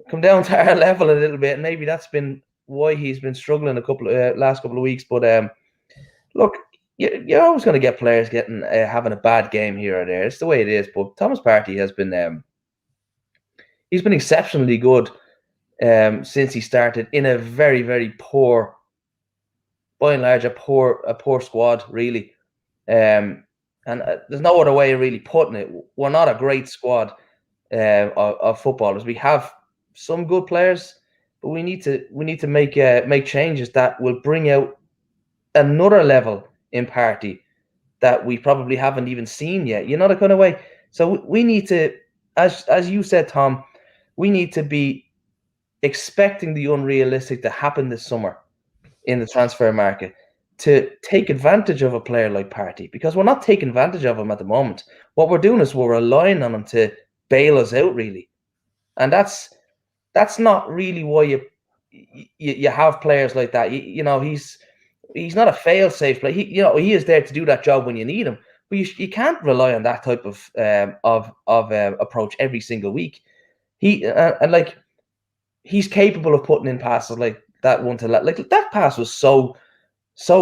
to our level a little bit, and maybe that's been why he's been struggling last couple of weeks. But look, you're always going to get players having a bad game here or there. It's the way it is. But Thomas Partey has been he's been exceptionally good since he started in a very, very poor, by and large, a poor squad, really. And there's no other way of really putting it. We're not a great squad of footballers. We have some good players, but we need to make changes that will bring out another level in Partey that we probably haven't even seen yet. You know, the kind of way. So we need to, as you said, Tom, we need to be expecting the unrealistic to happen this summer in the transfer market to take advantage of a player like Partey, because we're not taking advantage of him at the moment. What we're doing is we're relying on him to bail us out, really, and that's not really why you have players like that. You know, he's not a fail-safe player. He is there to do that job when you need him, but you can't rely on that type of approach every single week. He's capable of putting in passes like that one to like that pass was so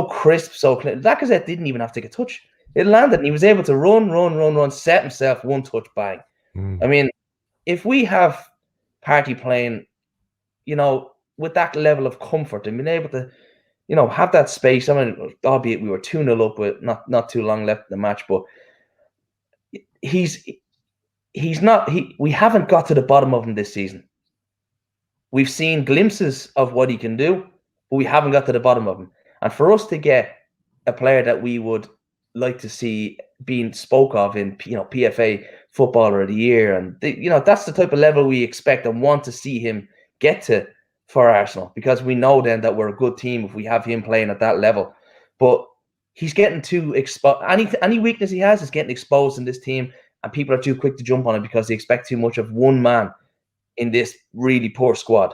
crisp, so clear. Lacazette didn't even have to take a touch. It landed and he was able to run, set himself, one touch, bang. I mean, if we have Partey playing, you know, with that level of comfort and being able to, you know, have that space. I mean, albeit we were 2-0 up with not too long left in the match, but we haven't got to the bottom of him this season. We've seen glimpses of what he can do, but we haven't got to the bottom of him. And for us to get a player that we would like to see being spoke of in, you know, PFA Footballer of the Year, and you know, that's the type of level we expect and want to see him get to for Arsenal, because we know then that we're a good team if we have him playing at that level. But he's getting too exposed. Any weakness he has is getting exposed in this team, and people are too quick to jump on it because they expect too much of one man in this really poor squad.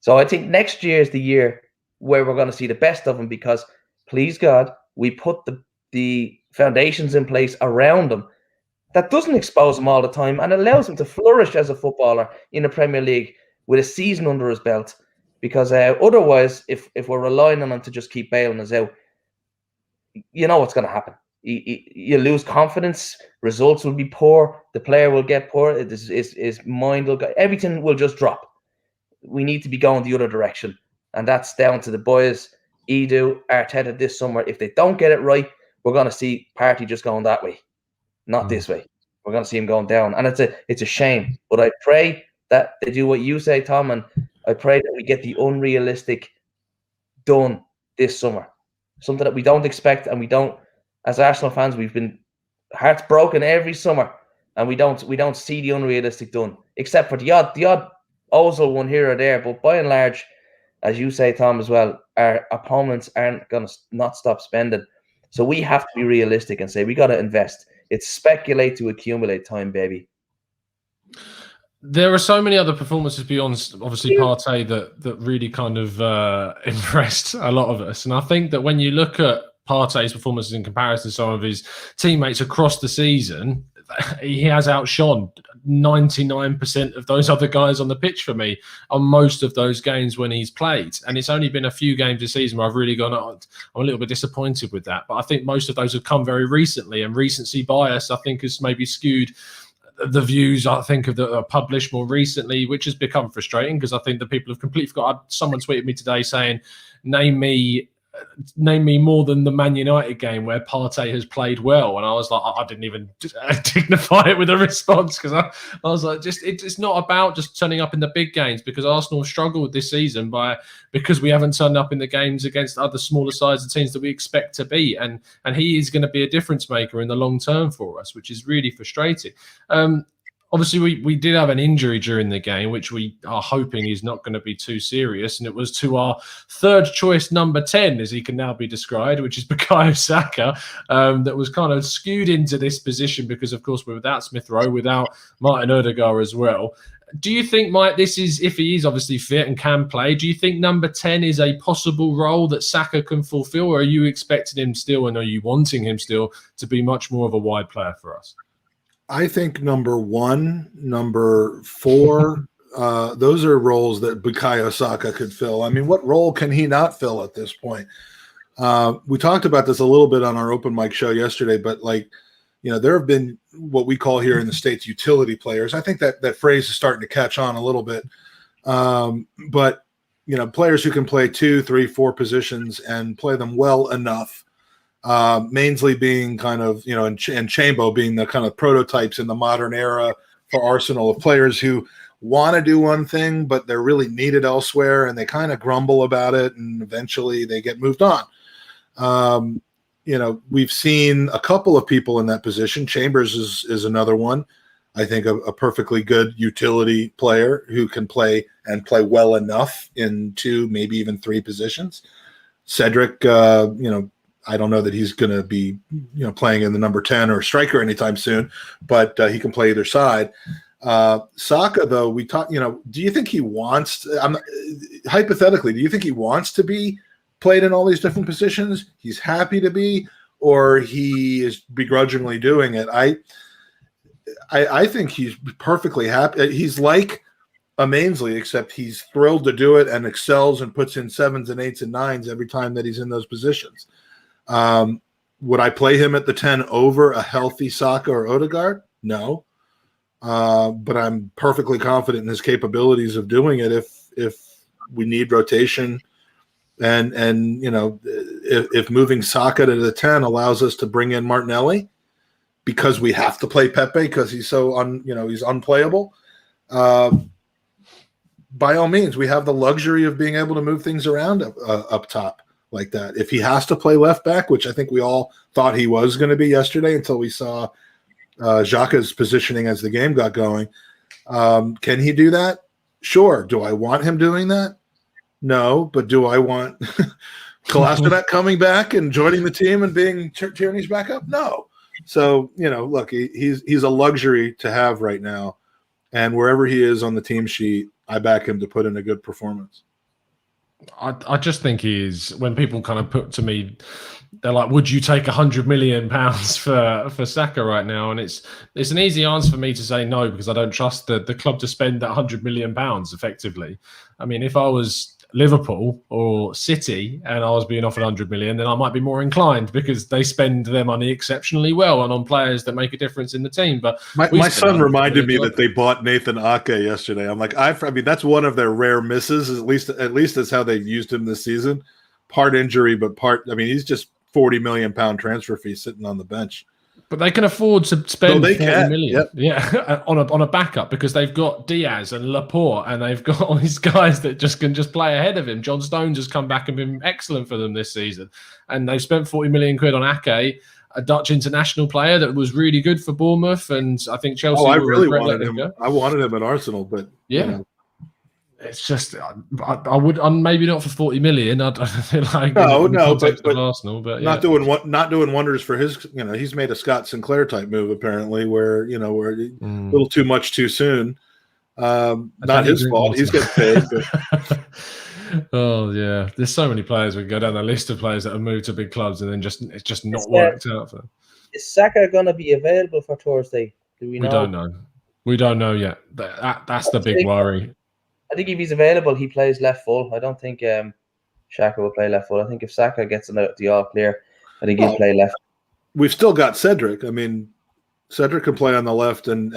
So I think next year is the year where we're going to see the best of him, because please God, we put the foundations in place around him that doesn't expose him all the time and allows him to flourish as a footballer in the Premier League with a season under his belt. Because otherwise, if we're relying on him to just keep bailing us out, you know what's going to happen. You lose confidence, results will be poor, the player will get poor, his mind will go, everything will just drop. We need to be going the other direction. And that's down to the boys, Edu, Arteta this summer. If they don't get it right, we're going to see Partey just going that way, not this way. We're going to see him going down. And it's a shame. But I pray that they do what you say, Tom, and I pray that we get the unrealistic done this summer. Something that we don't expect, and we don't, as Arsenal fans, we've been hearts broken every summer, and we don't see the unrealistic done, except for the odd Ozil one here or there. But by and large, as you say, Tom, as well, our opponents aren't going to not stop spending. So we have to be realistic and say we got to invest. It's speculate to accumulate time, baby. There are so many other performances beyond, obviously, Partey that really kind of impressed a lot of us. And I think that when you look at Partey's performances in comparison to some of his teammates across the season, he has outshone 99% of those other guys on the pitch for me on most of those games when he's played. And it's only been a few games this season where I've really gone, I'm a little bit disappointed with that. But I think most of those have come very recently, and recency bias, I think, has maybe skewed the views, I think, that are published more recently, which has become frustrating because I think that people have completely forgot. Someone tweeted me today saying, name me more than the Man United game where Partey has played well. And I was like, I didn't even dignify it with a response, because I was like, it's not about just turning up in the big games, because Arsenal struggled this season because we haven't turned up in the games against other smaller sides of teams that we expect to beat. And he is going to be a difference maker in the long term for us, which is really frustrating. Obviously, we did have an injury during the game, which we are hoping is not going to be too serious. And it was to our third choice number 10, as he can now be described, which is Bukayo Saka, that was kind of skewed into this position because, of course, we're without Smith Rowe, without Martin Odegaard as well. Do you think, Mike, this is, if he is obviously fit and can play, do you think number 10 is a possible role that Saka can fulfill, or are you expecting him still, and are you wanting him still to be much more of a wide player for us? I think number 1, number 4, those are roles that Bukayo Saka could fill. I mean, what role can he not fill at this point? We talked about this a little bit on our open mic show yesterday, but there have been what we call here in the States utility players. I think that phrase is starting to catch on a little bit. But players who can play 2, 3, 4 positions and play them well enough. Mainsley being kind of, and Chambo being the kind of prototypes in the modern era for Arsenal of players who want to do one thing, but they're really needed elsewhere, and they kind of grumble about it, and eventually they get moved on. we've seen a couple of people in that position. Chambers is another one. I think a perfectly good utility player who can play and play well enough in 2, maybe even 3 positions. Cedric, I don't know that he's going to be, playing in the number 10 or striker anytime soon, but he can play either side. Saka, though, we talked, do you think he wants hypothetically, do you think he wants to be played in all these different positions? He's happy to be, or he is begrudgingly doing it? I think he's perfectly happy. He's like a Mainsley, except he's thrilled to do it and excels and puts in 7s and 8s and 9s every time that he's in those positions. Would I play him at the 10 over a healthy Saka or Odegaard? No. But I'm perfectly confident in his capabilities of doing it if we need rotation and if moving Saka to the 10 allows us to bring in Martinelli because we have to play Pepe because he's so he's unplayable. By all means, we have the luxury of being able to move things around up top like that. If he has to play left back, which I think we all thought he was going to be yesterday until we saw Xhaka's positioning as the game got going. Can he do that? Sure. Do I want him doing that? No. But do I want Kolasinac coming back and joining the team and being Tierney's backup? No. So, look, he's a luxury to have right now. And wherever he is on the team sheet, I back him to put in a good performance. I just think he is. When people kind of put to me, they're like, "Would you take £100 million for Saka right now?" And it's an easy answer for me to say no because I don't trust the club to spend that £100 million effectively. I mean, if I was Liverpool or City and I was being offered 100 million, then I might be more inclined because they spend their money exceptionally well and on players that make a difference in the team. But my son reminded me that they bought Nathan Ake yesterday. I'm like, I mean, that's one of their rare misses. At least that's how they've used him this season. Part injury, but he's just £40 million transfer fee sitting on the bench. But they can afford to spend 40 million, yep. on a backup because they've got Diaz and Laporte and they've got all these guys that can play ahead of him. John Stones has come back and been excellent for them this season, and they've spent 40 million quid on Ake, a Dutch international player that was really good for Bournemouth, and I think Chelsea. I really wanted him. I wanted him at Arsenal, but yeah. It's just I would maybe not for 40 million. I'd feel like but Arsenal, but not doing wonders for his. He's made a Scott Sinclair type move apparently, where a little too much too soon. Not his fault. He's getting paid. But. Oh yeah, there's so many players. We can go down the list of players that have moved to big clubs and then it's just not worked out for them. Is Saka going to be available for Thursday? Do we know? We don't know. We don't know yet. That's the big worry. I think if he's available, he plays left full. I don't think Xhaka will play left full. I think if Saka gets the all clear, I think he'll play left. We've still got Cedric. I mean, Cedric can play on the left, and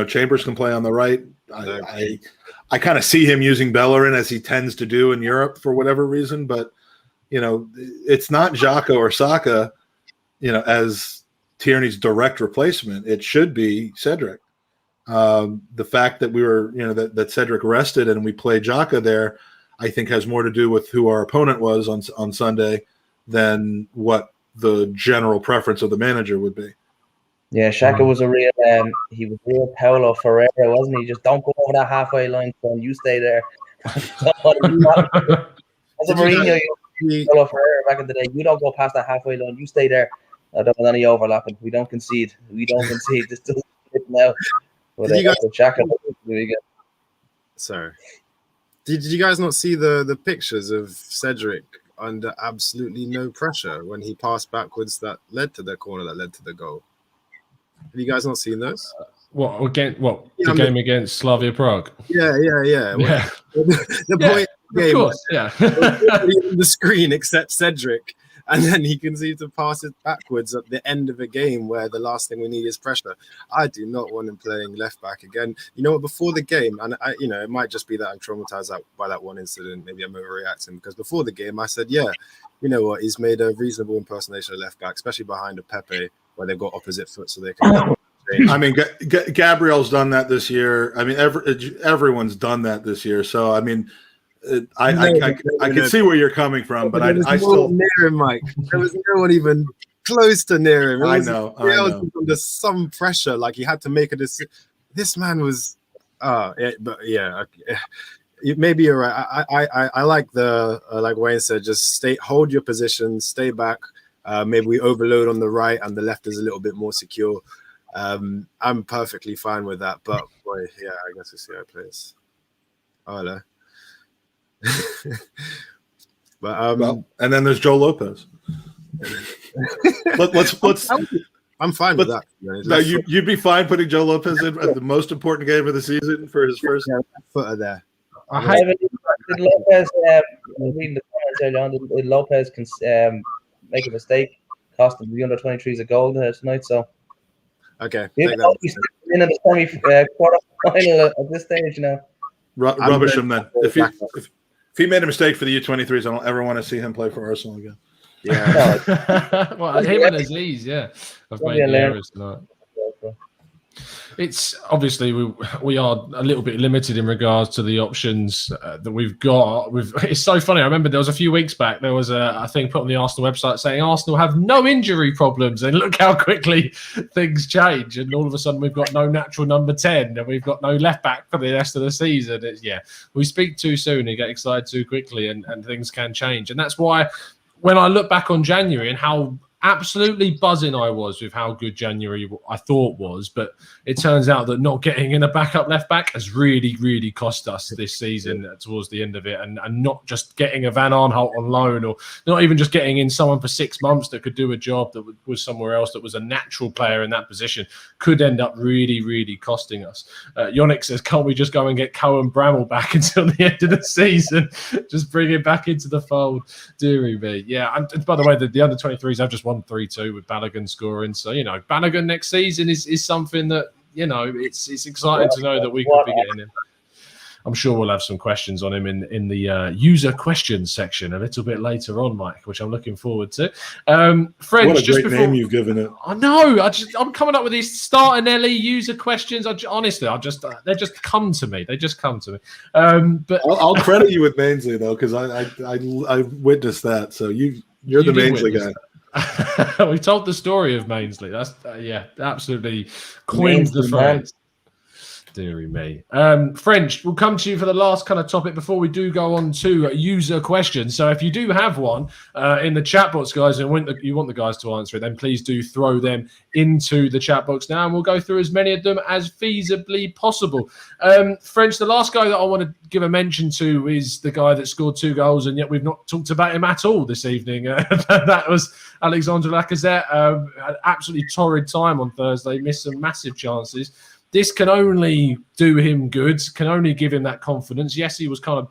Chambers can play on the right. I kind of see him using Bellerin as he tends to do in Europe for whatever reason, but it's not Xhaka or Saka, as Tierney's direct replacement. It should be Cedric. The fact that we were, that Cedric rested and we played Xhaka there, I think has more to do with who our opponent was on Sunday than what the general preference of the manager would be. Yeah, Xhaka was a real, he was real Paulo Ferreira, wasn't he? Just don't go over that halfway line, son. You stay there. As a Mourinho, Paulo Ferreira back in the day, you don't go past that halfway line. You stay there. I don't want any overlapping. We don't concede. This doesn't fit now. But did you guys, Xhaka really good. Sorry. Did you guys not see the pictures of Cedric under absolutely no pressure when he passed backwards that led to the corner that led to the goal? Have you guys not seen those? The game against Slavia Prague? Yeah. The point of the game, of course, yeah. On the screen except Cedric, and then he continues to pass it backwards at the end of a game where the last thing we need is pressure. I do not want him playing left back again. You know what? Before the game, and it might just be that I'm traumatized by that one incident. Maybe I'm overreacting because before the game, I said, yeah, you know what? He's made a reasonable impersonation of left back, especially behind a Pepe where they've got opposite foot, so they can. I mean, Gabriel's done that this year. I mean, everyone's done that this year. So I mean, I can see where you're coming from, but I still near him, Mike. There was no one even close to near him. I know. Under some pressure, like he had to make a decision. This man was, maybe you're right. I like the like Wayne said, just hold your position, stay back. Maybe we overload on the right and the left is a little bit more secure. I'm perfectly fine with that. But boy, yeah, I guess we'll see how it plays. Oh, hello. But and then there's Joe Lopez. let's. I'm fine with that. No, you'd be fine putting Joe Lopez in at the most important game of the season for his first footer there. Did Lopez reading the comments earlier on? Did Lopez make a mistake, cost the under 23s a goal tonight? So okay, he's in the quarter final at this stage, Rubbish him then. If he made a mistake for the U23s, I don't ever want to see him play for Arsenal again. Yeah. Well, him and Aziz, yeah. I've made the errors tonight. It's obviously we are a little bit limited in regards to the options that we've got. It's so funny. I remember there was a few weeks back there was a thing put on the Arsenal website saying Arsenal have no injury problems, and look how quickly things change. And all of a sudden we've got no natural number 10, and we've got no left back for the rest of the season. We speak too soon and get excited too quickly, and things can change. And that's why when I look back on January and how absolutely buzzing I was with how good January I thought was, but it turns out that not getting in a backup left back has really, really cost us this season towards the end of it, and not just getting a Van Aanholt on loan, or not even just getting in someone for 6 months that could do a job that was somewhere else that was a natural player in that position could end up really, really costing us. Yannick says, can't we just go and get Cohen Bramall back until the end of the season? Just bring him back into the fold, dearie me. Yeah, and by the way, the under 23s have just won 3-2 with Balogun scoring. So, Balogun next season is something that, it's exciting to know that we could be getting him. I'm sure we'll have some questions on him in the user questions section a little bit later on, Mike, which I'm looking forward to. French, what a great name you've given it. I know. I'm coming up with these Startinelli user questions. Honestly, they just come to me. But I'll credit you with Mainsley though, because I witnessed that. So you're the Mainsley guy. We told the story of Mainsley. That's absolutely coined the phrase. Deary me. French, we'll come to you for the last kind of topic before we do go on to user questions. So if you do have one in the chat box, guys, and you want the guys to answer it, then please do throw them into the chat box now, and we'll go through as many of them as feasibly possible. French, the last guy that I want to give a mention to is the guy that scored 2 goals, and yet we've not talked about him at all this evening. That was Alexandre Lacazette. Had absolutely torrid time on Thursday, missed some massive chances. This can only do him good, can only give him that confidence. Yes, he was kind of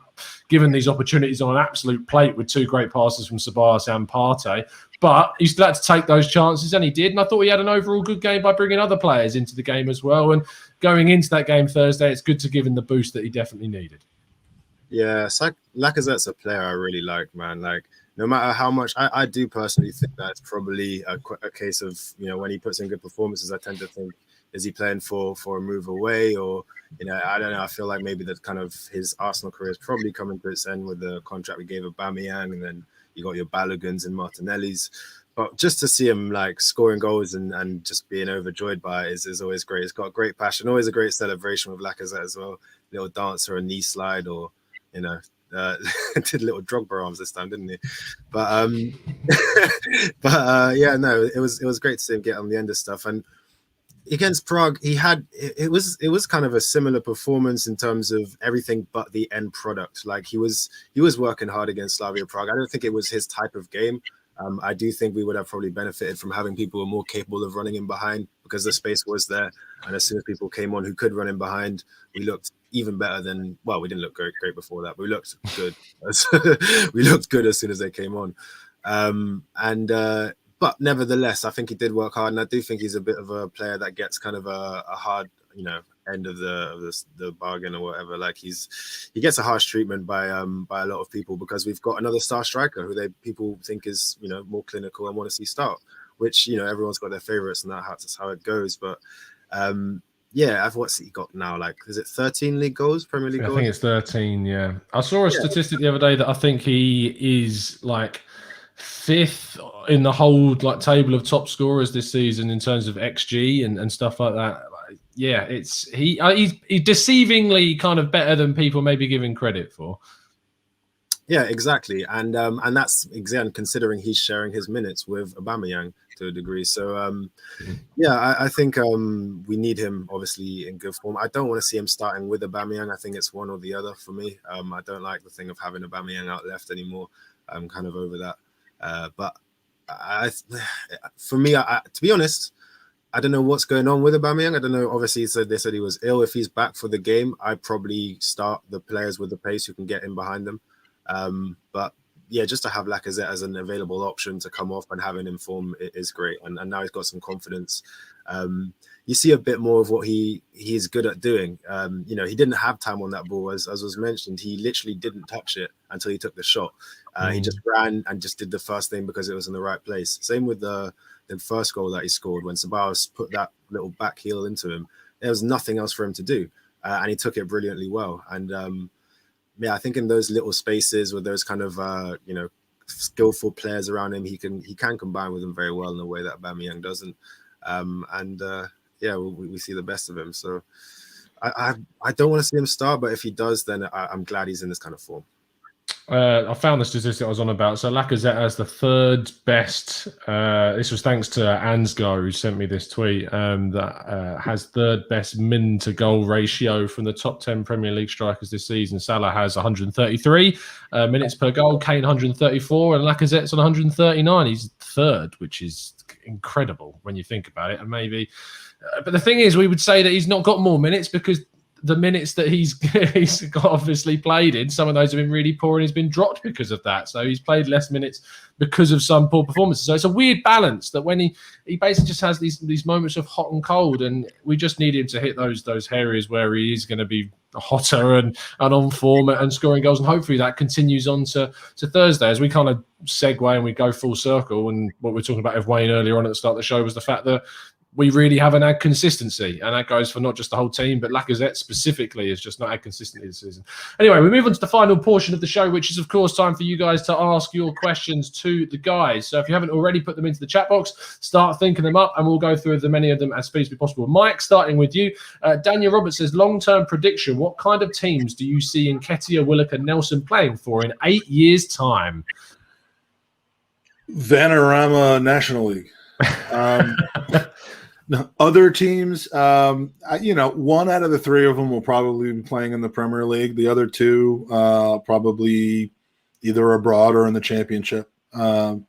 given these opportunities on an absolute plate with 2 great passes from Ceballos and Partey, but he still had to take those chances, and he did. And I thought he had an overall good game by bringing other players into the game as well. And going into that game Thursday, it's good to give him the boost that he definitely needed. Yeah, Lacazette's a player I really like, man. Like, no matter how much, I do personally think that's probably a case of, when he puts in good performances, I tend to think, is he playing for a move away, or I don't know. I feel like maybe that kind of his Arsenal career is probably coming to its end with the contract we gave Aubameyang, and then you got your Baloguns and Martinellis. But just to see him like scoring goals and just being overjoyed by it is always great. He's got great passion, always a great celebration with Lacazette as well. Little dance or a knee slide, or did little Drogba arms this time, didn't he? But yeah, no, it was great to see him get on the end of stuff. And against Prague, it was kind of a similar performance in terms of everything but the end product. Like he was working hard against Slavia Prague. I don't think it was his type of game. I do think we would have probably benefited from having people who are more capable of running in behind, because the space was there. And as soon as people came on who could run in behind, we looked even better than, well, we didn't look great before that, but we looked good. We looked good as soon as they came on. But nevertheless, I think he did work hard, and I do think he's a bit of a player that gets kind of a hard, end of the bargain or whatever. Like he gets a harsh treatment by a lot of people, because we've got another star striker who people think is more clinical and want to see start. Which everyone's got their favourites, and that's how it goes. But what's he got now? Like, is it 13 league goals, Premier League I goals? think it's 13. Yeah, I saw a statistic the other day that I think he is like 5th in the whole like table of top scorers this season in terms of XG and stuff like that. Like, yeah, he's deceivingly kind of better than people may be giving credit for. Yeah, exactly, and that's again considering he's sharing his minutes with Aubameyang to a degree. So I think we need him obviously in good form. I don't want to see him starting with Aubameyang. I think it's one or the other for me. I don't like the thing of having Aubameyang out left anymore. I'm kind of over that. But for me, to be honest, I don't know what's going on with Aubameyang. I don't know. Obviously, they said he was ill. If he's back for the game, I'd probably start the players with the pace who can get in behind them. But yeah, just to have Lacazette as an available option to come off and having him form is great. And now he's got some confidence. You see a bit more of what he's good at doing. He didn't have time on that ball, as was mentioned. He literally didn't touch it until he took the shot. He just ran and just did the first thing because it was in the right place. Same with the first goal that he scored when Ceballos put that little back heel into him. There was nothing else for him to do, and he took it brilliantly well. And I think in those little spaces with those kind of skillful players around him, he can combine with them very well in a way that Aubameyang doesn't. We see the best of him. So I don't want to see him start, but if he does, then I'm glad he's in this kind of form. I found the statistic I was on about. So Lacazette has the 3rd best. This was thanks to Ansgar, who sent me this tweet. That has 3rd best min to goal ratio from the top 10 Premier League strikers this season. Salah has 133 minutes per goal, Kane 134, and Lacazette's on 139. He's 3rd, which is incredible when you think about it. And maybe, but the thing is, we would say that he's not got more minutes because the minutes that he's got obviously played in, some of those have been really poor and he's been dropped because of that. So he's played less minutes because of some poor performances. So it's a weird balance that when he basically just has these moments of hot and cold, and we just need him to hit those areas where he is going to be hotter and on form and scoring goals. And hopefully that continues on to Thursday as we kind of segue and we go full circle. And what we were talking about with Wayne earlier on at the start of the show was the fact that we really haven't had consistency, and that goes for not just the whole team, but Lacazette specifically has just not had consistency this season. Anyway, we move on to the final portion of the show, which is, of course, time for you guys to ask your questions to the guys. So if you haven't already put them into the chat box, start thinking them up, and we'll go through as many of them as feasibly possible. Mike, starting with you. Daniel Roberts says, long-term prediction, what kind of teams do you see Nketiah, Willock, and Nelson playing for in 8 years' time? Vanarama National League. No, other teams, one out of the 3 of them will probably be playing in the Premier League. The other 2 probably either abroad or in the Championship. That's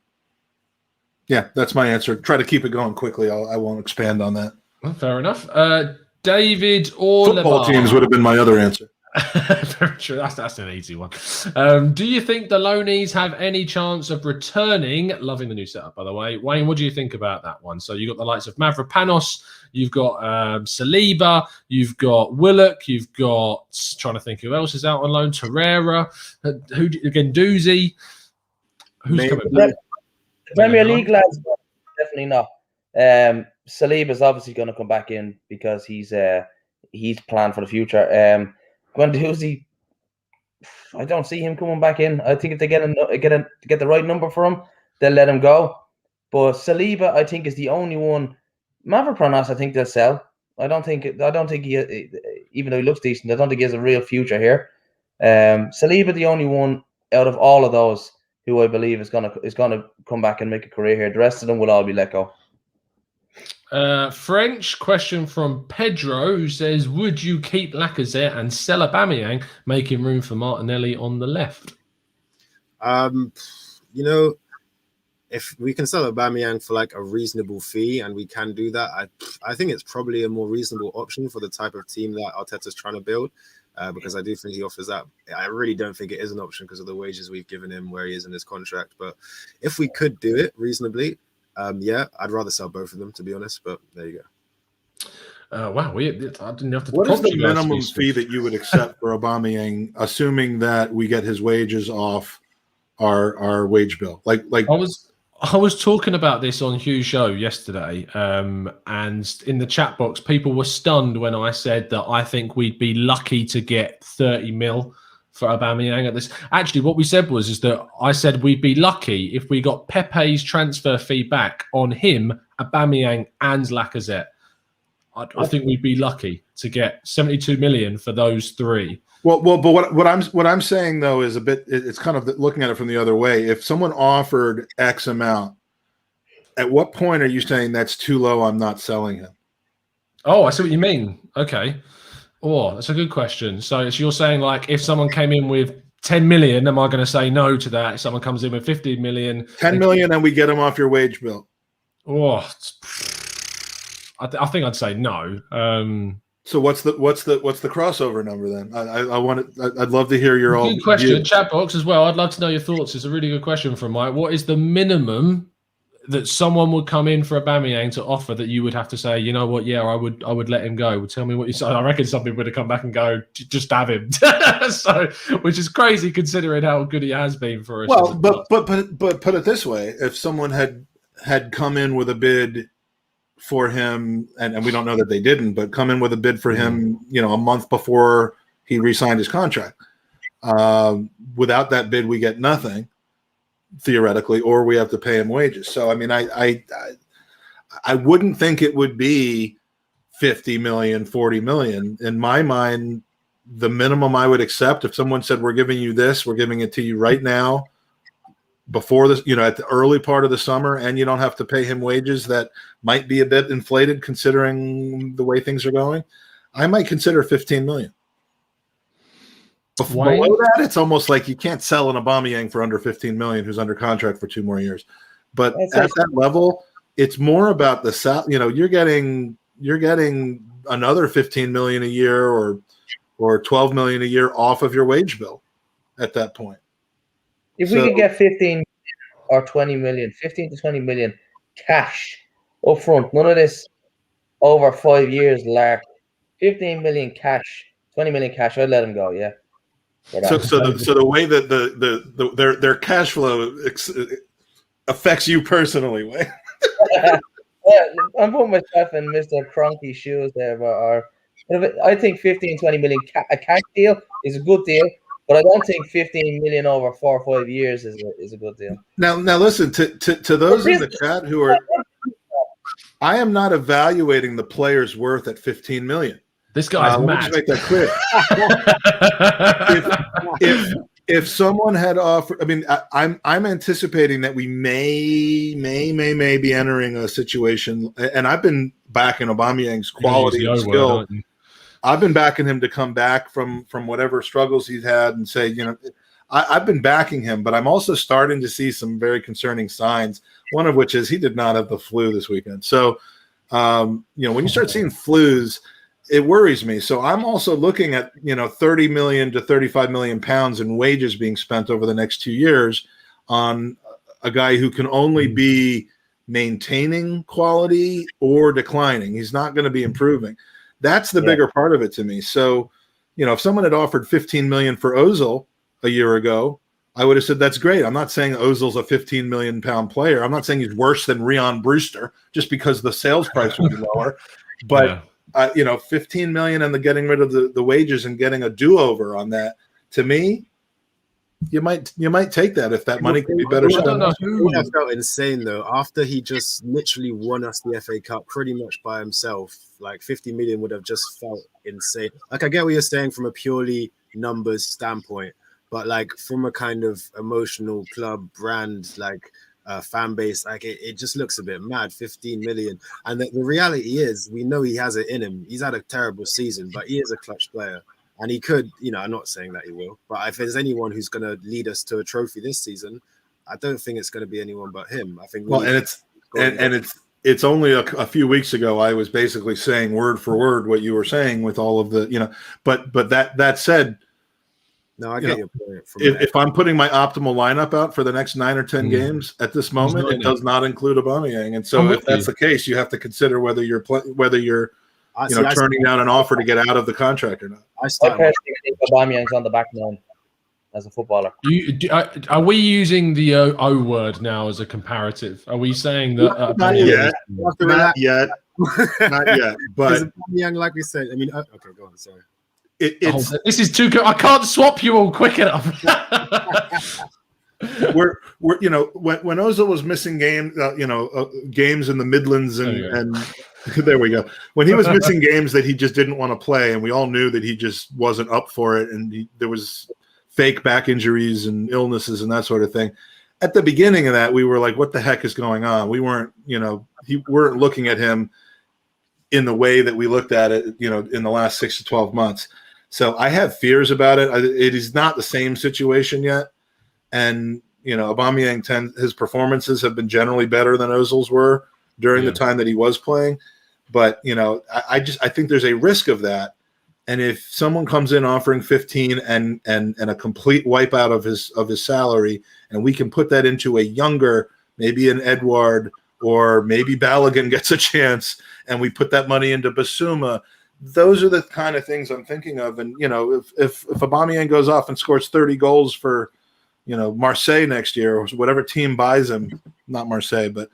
my answer. Try to keep it going quickly. I won't expand on that. Well, fair enough. David or football teams would have been my other answer. Very true. That's an easy one. Do you think the loanees have any chance of returning? Loving the new setup, by the way. Wayne, what do you think about that one? So you've got the likes of Mavropanos, you've got Saliba, you've got Willock, you've got, trying to think who else is out on loan, Torreira, Doozy. Who's coming back? The Premier League lads, definitely not. Saliba's obviously going to come back in because he's planned for the future. Guendouzi, I don't see him coming back in. I think if they get the right number for him, they'll let him go. But Saliba, I think, is the only one. Mavropanos, I think they'll sell. I don't think he, even though he looks decent, I don't think he has a real future here. Saliba, the only one out of all of those who I believe is gonna come back and make a career here. The rest of them will all be let go. French question from Pedro, who says, would you keep Lacazette and sell Aubameyang, making room for Martinelli on the left? If we can sell Aubameyang for like a reasonable fee, and we can do that, I think it's probably a more reasonable option for the type of team that Arteta's trying to build, because I do think he offers that. I really don't think it is an option because of the wages we've given him where he is in his contract. But if we could do it reasonably, I'd rather sell both of them, to be honest, but there you go. Wow, I didn't have to. What is the minimum fee that you would accept for Aubameyang, assuming that we get his wages off our wage bill? Like I was talking about this on Hugh's show yesterday, and in the chat box, people were stunned when I said that I think we'd be lucky to get 30 mil for Aubameyang at this. Actually, what we said is that I said we'd be lucky if we got Pepe's transfer fee back on him, Aubameyang, and Lacazette. I think we'd be lucky to get 72 million for those three. Well, but what I'm saying though is a bit. It's kind of looking at it from the other way. If someone offered X amount, at what point are you saying that's too low? I'm not selling him. Oh, I see what you mean. Okay. Oh, that's a good question. So you're saying like if someone came in with 10 million, am I going to say no to that? If someone comes in with 15 million, 10 million, and we get them off your wage bill. Oh, I think I'd say no. So what's the crossover number then? I'd love to hear your all good question. View. Chat box as well. I'd love to know your thoughts. It's a really good question from Mike. What is the minimum that someone would come in for Aubameyang to offer that you would have to say, you know what? Yeah, I would let him go. Well, tell me what you say. I reckon some people would have come back and go, just have him. So, which is crazy considering how good he has been for us. Well, but put it this way: if someone had come in with a bid for him, and we don't know that they didn't, but come in with a bid for him, a month before he re-signed his contract. Without that bid, we get nothing, theoretically, or we have to pay him wages. So, I mean, I wouldn't think it would be 50 million, 40 million. In my mind, the minimum I would accept, if someone said, we're giving you this, we're giving it to you right now, before this, at the early part of the summer, and you don't have to pay him wages that might be a bit inflated considering the way things are going, I might consider 15 million. Below that, it's almost like you can't sell an Aubameyang for under 15 million who's under contract for 2 more years. But at that level, it's more about the you're getting another 15 million a year or 12 million a year off of your wage bill at that point. If we could get 15 or 20 million, 15 to 20 million cash up front, none of this over 5 years, Lark. 15 million cash, 20 million cash, I'd let him go, yeah. So the way that their cash flow affects you personally, way. I'm putting myself in Mr. Cronky's shoes there, but I think 15, 20 million a cash deal is a good deal. But I don't think 15 million over 4 or 5 years is a good deal. Now listen to those in the chat who are. I am not evaluating the player's worth at 15 million. This guy's mad. Let me just make that clear. if someone had offered, I mean, I'm anticipating that we may be entering a situation, and I've been backing Aubameyang's quality and skill. I've been backing him to come back from whatever struggles he's had and say, I've been backing him, but I'm also starting to see some very concerning signs, one of which is he did not have the flu this weekend. So, when you start seeing flus, it worries me. So I'm also looking at, 30 million to 35 million pounds in wages being spent over the next 2 years on a guy who can only be maintaining quality or declining. He's not going to be improving. That's the bigger part of it to me. So, if someone had offered 15 million for Ozil a year ago, I would have said that's great. I'm not saying Ozil's a 15 million pound player. I'm not saying he's worse than Rian Brewster just because the sales price would be lower. But 15 million and the getting rid of the wages and getting a do-over on that, to me, you might take that if that money can be better spent. I felt insane though. After he just literally won us the FA Cup pretty much by himself, like 50 million would have just felt insane. Like, I get what you're saying from a purely numbers standpoint, but like from a kind of emotional club brand, like fan base, like it just looks a bit mad. 15 million, and the reality is, we know he has it in him. He's had a terrible season, but he is a clutch player. And he could, I'm not saying that he will, but if there's anyone who's going to lead us to a trophy this season, I don't think it's going to be anyone but him. I think. Well, it's only a few weeks ago I was basically saying word for word what you were saying with all of the, but that said, no, I get your point. If I'm putting my optimal lineup out for the next 9 or 10 games at this moment, it does not include Aubameyang, and so if that's the case, you have to consider whether you're turning down an offer to get out of the contract or not. I personally think Aubameyang's on the back nine. as a footballer. Are we using the O word now as a comparative? Are we saying that? Not yet. Not yet. Not yet. But young, like we said, I mean, okay, go on. Sorry. This is too good. I can't swap you all quick enough. we're you know, when Ozil was missing games in the Midlands and there we go. When he was missing games that he just didn't want to play, and we all knew that he just wasn't up for it, and there was fake back injuries and illnesses and that sort of thing. At the beginning of that, we were like, "What the heck is going on?" We weren't, weren't looking at him in the way that we looked at it, in the last 6 to 12 months. So I have fears about it. It is not the same situation yet. And, Aubameyang, his performances have been generally better than Ozil's were during the time that he was playing. But, I think there's a risk of that. And if someone comes in offering 15 and a complete wipeout of his salary, and we can put that into a younger, maybe an Edouard, or maybe Balogun gets a chance, and we put that money into Basuma, those are the kind of things I'm thinking of. And, if Aubameyang goes off and scores 30 goals for, Marseille next year, or whatever team buys him, not Marseille, but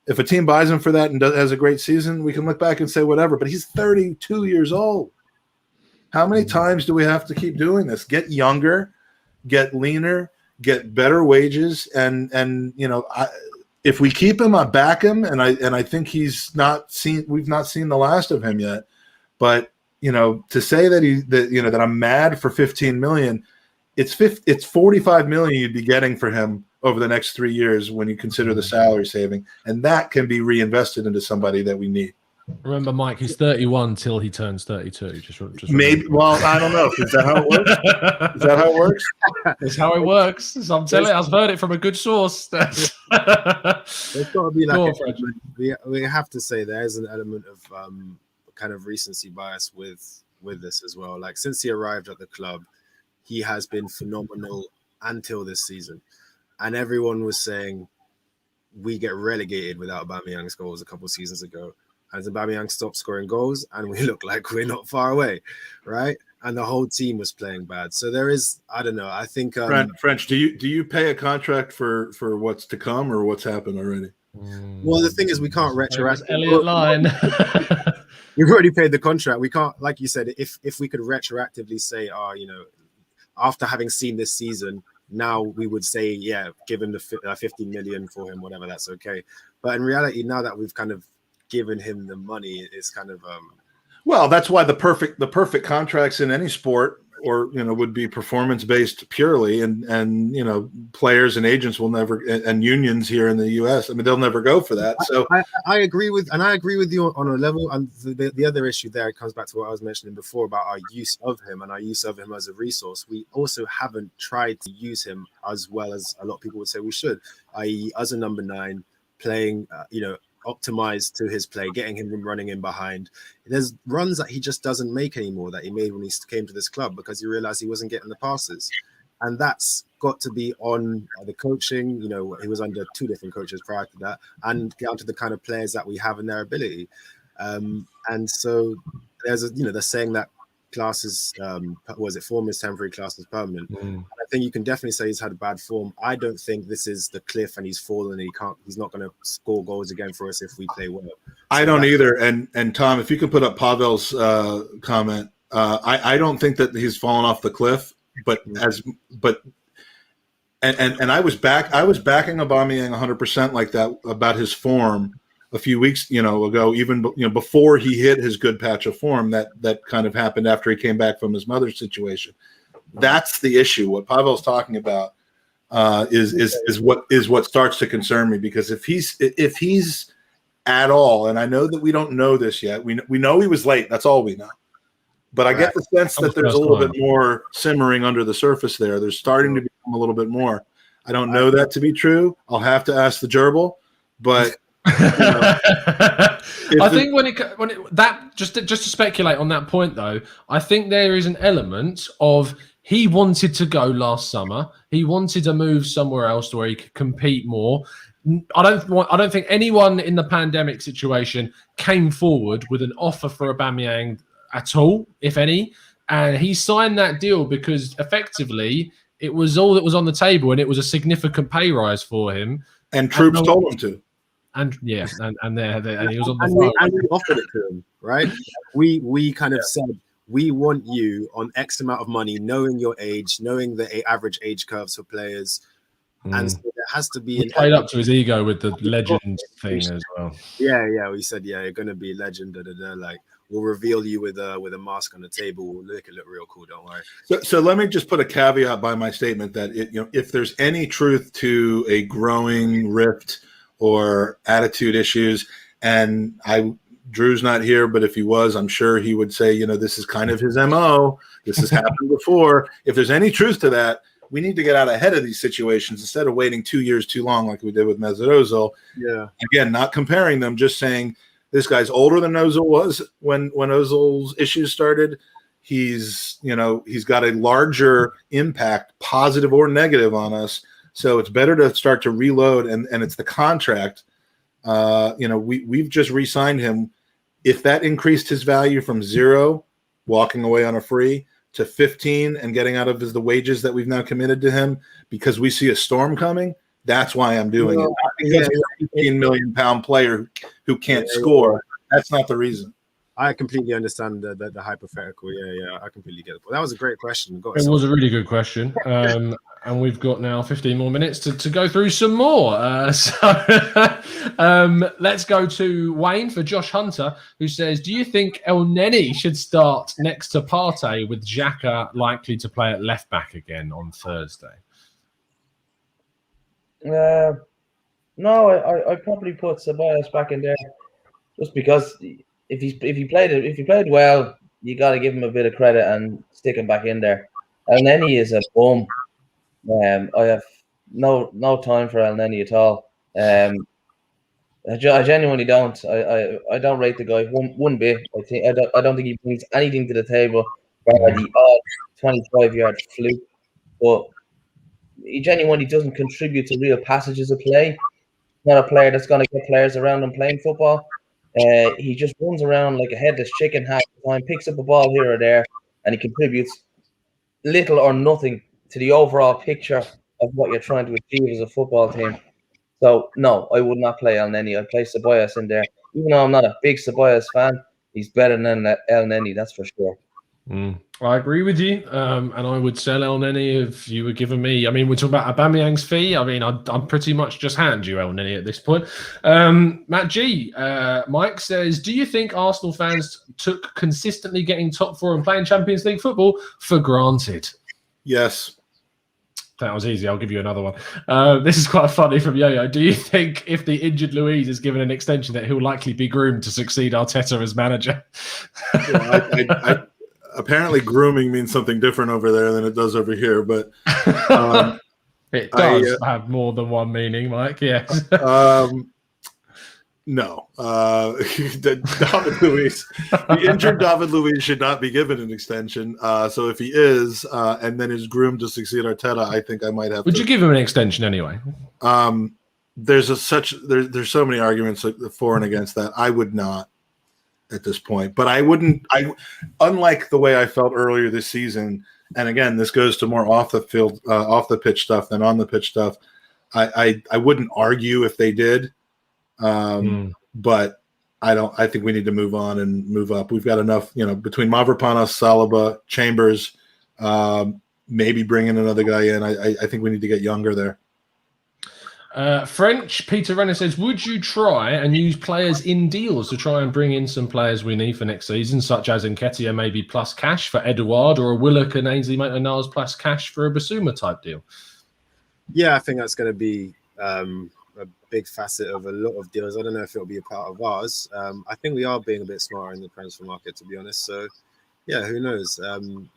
if a team buys him for that and has a great season, we can look back and say whatever. But he's 32 years old. How many times do we have to keep doing this? Get younger, get leaner, get better wages, and if we keep him, I back him, and I think we've not seen the last of him yet. But to say that I'm mad for 15 million, it's 45 million you'd be getting for him over the next 3 years when you consider the salary saving, and that can be reinvested into somebody that we need. Remember, Mike, he's 31 till he turns 32. Just maybe. Well, I don't know. Is that how it works? Is that how it works? It's how it works. So I'm telling you, I've heard it from a good source. There's got to be like we have to say there is an element of kind of recency bias with this as well. Like, since he arrived at the club, he has been phenomenal until this season, and everyone was saying we get relegated without Aubameyang's goals a couple of seasons ago. As Aubameyang stopped scoring goals, and we look like we're not far away, right? And the whole team was playing bad. So there is, I don't know. I think French. Do you pay a contract for what's to come or what's happened already? Well, the thing is, we can't retroactively. Elliot line. We've already paid the contract. We can't, like you said, if we could retroactively say, after having seen this season, now we would say, yeah, give him the 15 million for him, whatever. That's okay. But in reality, now that we've kind of given him the money, is kind of well, that's why the perfect contracts in any sport or would be performance based purely, and players and agents will never, and unions here in the US, I mean, they'll never go for that. So I agree with you on a level. And the other issue there comes back to what I was mentioning before about our use of him and our use of him as a resource. We also haven't tried to use him as well as a lot of people would say we should, i.e. as a number 9, playing optimized to his play, getting him running in behind. There's runs that he just doesn't make anymore that he made when he came to this club because he realized he wasn't getting the passes. And that's got to be on the coaching. He was under 2 different coaches prior to that, and down to the kind of players that we have and their ability. And so there's they're saying that classes, form is temporary, class is permanent. I think you can definitely say he's had a bad form. I don't think this is the cliff and he's fallen and he's not going to score goals again for us if we play well. I don't either. And Tom, if you could put up Pavel's comment, I don't think that he's fallen off the cliff, and I was backing Aubameyang 100% like that about his form a few weeks ago, even before he hit his good patch of form that kind of happened after he came back from his mother's situation. That's the issue. What Pavel's talking about is what starts to concern me, because if he's at all, and I know that we don't know this yet, we know he was late. That's all we know. But I get the sense that there's a little bit more simmering under the surface there. There's starting to become a little bit more. I don't know that to be true. I'll have to ask the gerbil, but. I think just to speculate on that point, though, I think there is an element of he wanted to go last summer. He wanted to move somewhere else where he could compete more. I don't think anyone in the pandemic situation came forward with an offer for Aubameyang at all, if any. And he signed that deal because effectively it was all that was on the table, and it was a significant pay rise for him. And Troops told him to. And yeah, and he was on the and phone. we offered it to him, right? We kind of said, we want you on X amount of money, knowing your age, knowing the average age curves for players. And so there has to be played up to his ego with the legend thing as well. Yeah. We said, you're gonna be legend. Like, we'll reveal you with a mask on the table. We'll look real cool. Don't worry. So let me just put a caveat by my statement that if there's any truth to a growing rift or attitude issues, and Drew's not here, but if he was, I'm sure he would say, this is kind of his MO. This has happened before. If there's any truth to that, we need to get out ahead of these situations instead of waiting 2 years too long like we did with Mesut Ozil. Yeah. Again, not comparing them, just saying this guy's older than Ozil was when Ozil's issues started. He's got a larger impact, positive or negative, on us. So it's better to start to reload, and it's the contract. We've just re-signed him. If that increased his value from 0, walking away on a free, to 15 and getting out of the wages that we've now committed to him because we see a storm coming, that's why I'm doing it. Because he's a £15 million player who can't score. That's not the reason. I completely understand the hypothetical. Yeah, I completely get it. But that was a great question. It was a really good question. And we've got now 15 more minutes to go through some more. Let's go to Wayne for Josh Hunter, who says, do you think El Neni should start next to Partey with Xhaka likely to play at left back again on Thursday? No, I probably put Ceballos back in there just because if he played well, you got to give him a bit of credit and stick him back in there. El Neni is a bum. I have no time for El Neni at all. I genuinely don't. I don't rate the guy one bit. I don't think he brings anything to the table. By the odd 25-yard fluke, but he genuinely doesn't contribute to real passages of play. Not a player that's going to get players around him playing football. He just runs around like a headless chicken half the time, picks up a ball here or there, and he contributes little or nothing to the overall picture of what you're trying to achieve as a football team. So, no, I would not play El Neni. I'd play Ceballos in there. Even though I'm not a big Ceballos fan, he's better than El Neni, that's for sure. I agree with you, and I would sell El Neni if you were giving me. I mean, we're talking about Aubameyang's fee. I mean, I'm pretty much just hand you El Neni at this point. Matt G, Mike says, do you think Arsenal fans took consistently getting top 4 and playing Champions League football for granted? Yes. That was easy. I'll give you another one. This is quite funny from Yo-Yo. Do you think if the injured Luiz is given an extension that he'll likely be groomed to succeed Arteta as manager? Apparently grooming means something different over there than it does over here, but it does have more than one meaning, Mike. Yes. No. David Luiz, the injured David Luiz should not be given an extension. So if he is, and then is groomed to succeed Arteta, I think I might have. Would you give him an extension anyway? There's so many arguments for and against that. I would not at this point, but I wouldn't. Unlike the way I felt earlier this season, and again, this goes to more off the field, off the pitch stuff than on the pitch stuff. I wouldn't argue if they did. But I think we need to move on and move up. We've got enough, between Mavropanos, Saliba, Chambers, maybe bringing another guy in. I think we need to get younger there. French Peter Renner says, would you try and use players in deals to try and bring in some players we need for next season, such as Nketiah maybe plus cash for Edouard, or a Willock and Ainsley Maitland-Niles plus cash for a Basuma type deal? Yeah, I think that's going to be a big facet of a lot of deals. I don't know if it'll be a part of ours. I think we are being a bit smarter in the transfer market, to be honest. So, yeah, who knows?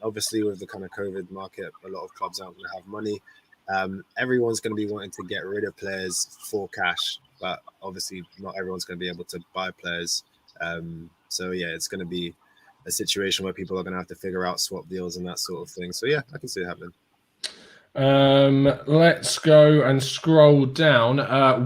Obviously, with the kind of COVID market, a lot of clubs aren't going to have money. Everyone's going to be wanting to get rid of players for cash, but obviously not everyone's going to be able to buy players. So, yeah, it's going to be a situation where people are going to have to figure out swap deals and that sort of thing. So, yeah, I can see it happening. Let's go and scroll down.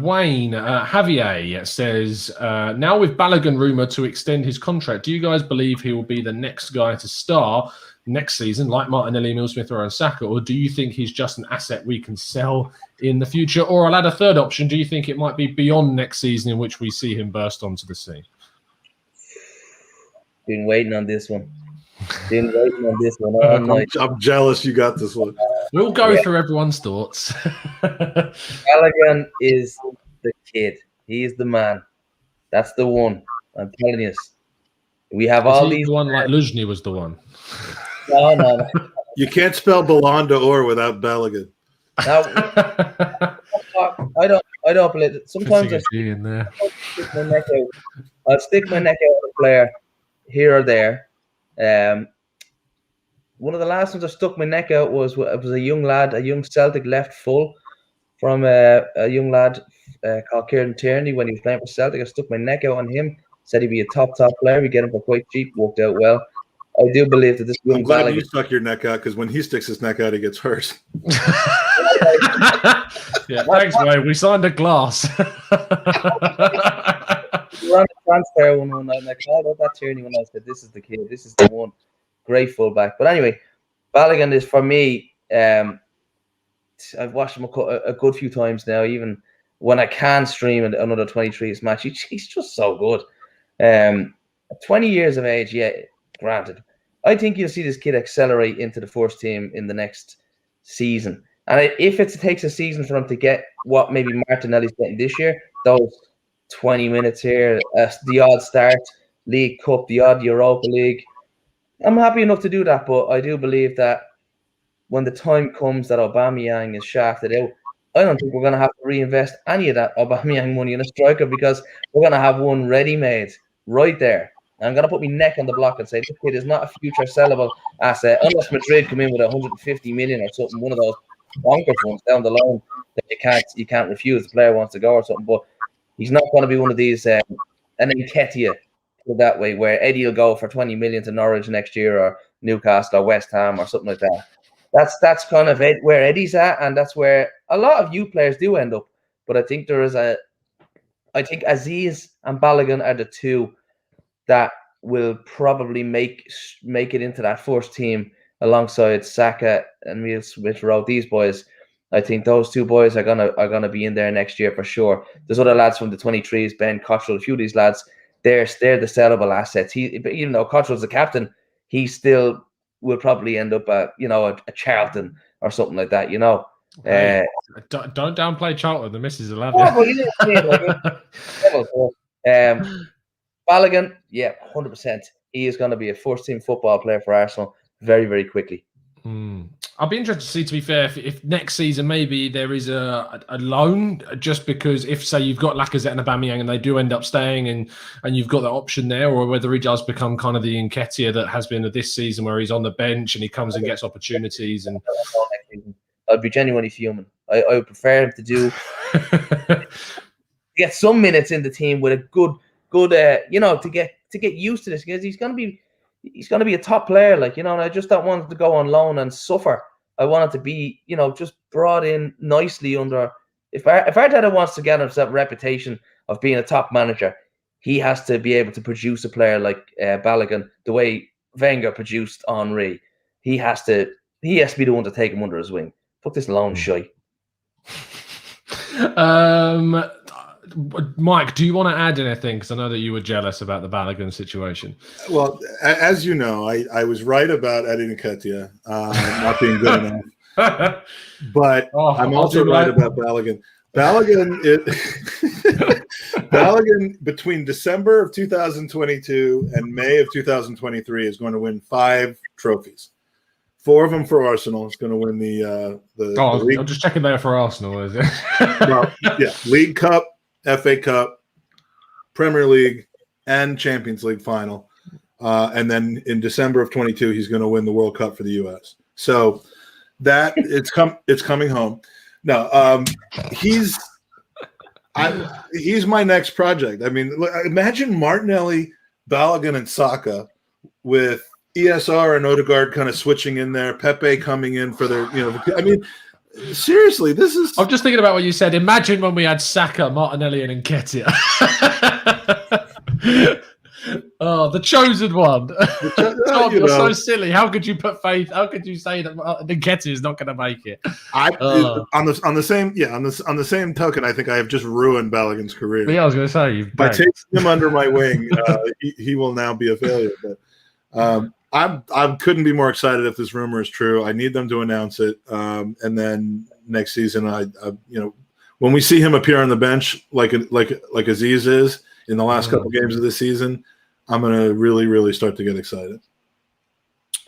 Wayne Javier says, now with Balogun rumour to extend his contract, do you guys believe he will be the next guy to star next season, like Martinelli, Emile Smith-Rowe and Saka, or do you think he's just an asset we can sell in the future? Or I'll add a third option. Do you think it might be beyond next season in which we see him burst onto the scene? Been waiting on this one. All night. I'm jealous you got this one. We'll go through everyone's thoughts. Balogun is the kid. He's the man. That's the one. I'm telling you. We have all these. The one like Luzhny was the one. No. You can't spell Belanda or without Balogun. Now, I don't believe it. Sometimes I'll stick my neck out at a player here or there. One of the last ones I stuck my neck out was a young lad, a young Celtic left full from a young lad called Kieran Tierney when he was playing for Celtic. I stuck my neck out on him. Said he'd be a top player. We get him for quite cheap. Worked out well. I do believe that this young. I'm glad you stuck your neck out because when he sticks his neck out, he gets hurt. Yeah, thanks, Wayne. We signed a glass. We were on the transfer one night, and I called out that Tierney when I said, "This is the kid. This is the one." Great fullback. But anyway, Balogun is for me. I've watched him a good few times now. Even when I can stream another 23s match, he's just so good. 20 years of age, yeah, granted. I think you'll see this kid accelerate into the first team in the next season. And if it takes a season for him to get what maybe Martinelli's getting this year, those 20 minutes here, the odd start, League Cup, the odd Europa League, I'm happy enough to do that. But I do believe that when the time comes that Aubameyang is shafted out, I don't think we're going to have to reinvest any of that Aubameyang money in a striker because we're going to have one ready-made right there. I'm going to put my neck on the block and say this kid is not a future sellable asset unless Madrid come in with 150 million or something, one of those bonkers ones down the line that you can't refuse. The player wants to go or something, but he's not going to be one of these an Nketiah that way where Eddie will go for 20 million to Norwich next year or Newcastle or West Ham or something like that. That's kind of where Eddie's at, and that's where a lot of youth players do end up. But I think I think Aziz and Balogun are the two that will probably make it into that first team alongside Saka and Emile Smith-Rowe. These boys, I think those two boys are gonna be in there next year for sure. There's other lads from the 23s, Ben Cottrell, a few of these lads. They're the sellable assets. Even though Cottrell's the captain, he still will probably end up at a Charlton or something like that. Okay. Don't downplay Charlton. The missus will have you. Balogun, yeah, 100%. He is going to be a first-team football player for Arsenal very, very quickly. I'll be interested to see, to be fair, if next season maybe there is a loan, just because if, say, you've got Lacazette and Aubameyang and they do end up staying and you've got that option there, or whether he does become kind of the Nketiah that has been this season where he's on the bench and he comes and gets opportunities. And I'd be genuinely fuming. I would prefer him to get some minutes in the team with a good to get used to this, because he's going to be a top player, and I just don't want him to go on loan and suffer. I want it to be, just brought in nicely under. If Arteta wants to get himself a reputation of being a top manager, he has to be able to produce a player like Balogun the way Wenger produced Henry. He has to be the one to take him under his wing. Fuck this loan shite. Mike, do you want to add anything? Because I know that you were jealous about the Balogun situation. Well, as you know, I was right about Eddie Nketiah not being good enough. But I'm also right about Balogun. Balogun, between December of 2022 and May of 2023, is going to win 5 trophies. 4 of them for Arsenal. It's going to win the league. I'm just checking there for Arsenal, is it? Well, yeah, League Cup, FA Cup, Premier League, and Champions League final. And then in December of 22, he's going to win the World Cup for the US. So that it's coming home. No, he's my next project. I mean, imagine Martinelli, Balogun, and Saka with ESR and Odegaard kind of switching in there, Pepe coming in for their, I mean, seriously, this is. I'm just thinking about what you said. Imagine when we had Saka, Martinelli, and Nketiah. Oh, the chosen one. Tom, you you're know. so silly. How could you put faith? How could you say that Nketiah is not going to make it? On the same token, I think I have just ruined Balogun's career. Yeah, I was going to say By taking him under my wing, he will now be a failure. But I couldn't be more excited if this rumor is true. I need them to announce it, and then next season, when we see him appear on the bench like Aziz is in the last couple games of the season, I'm going to really, really start to get excited.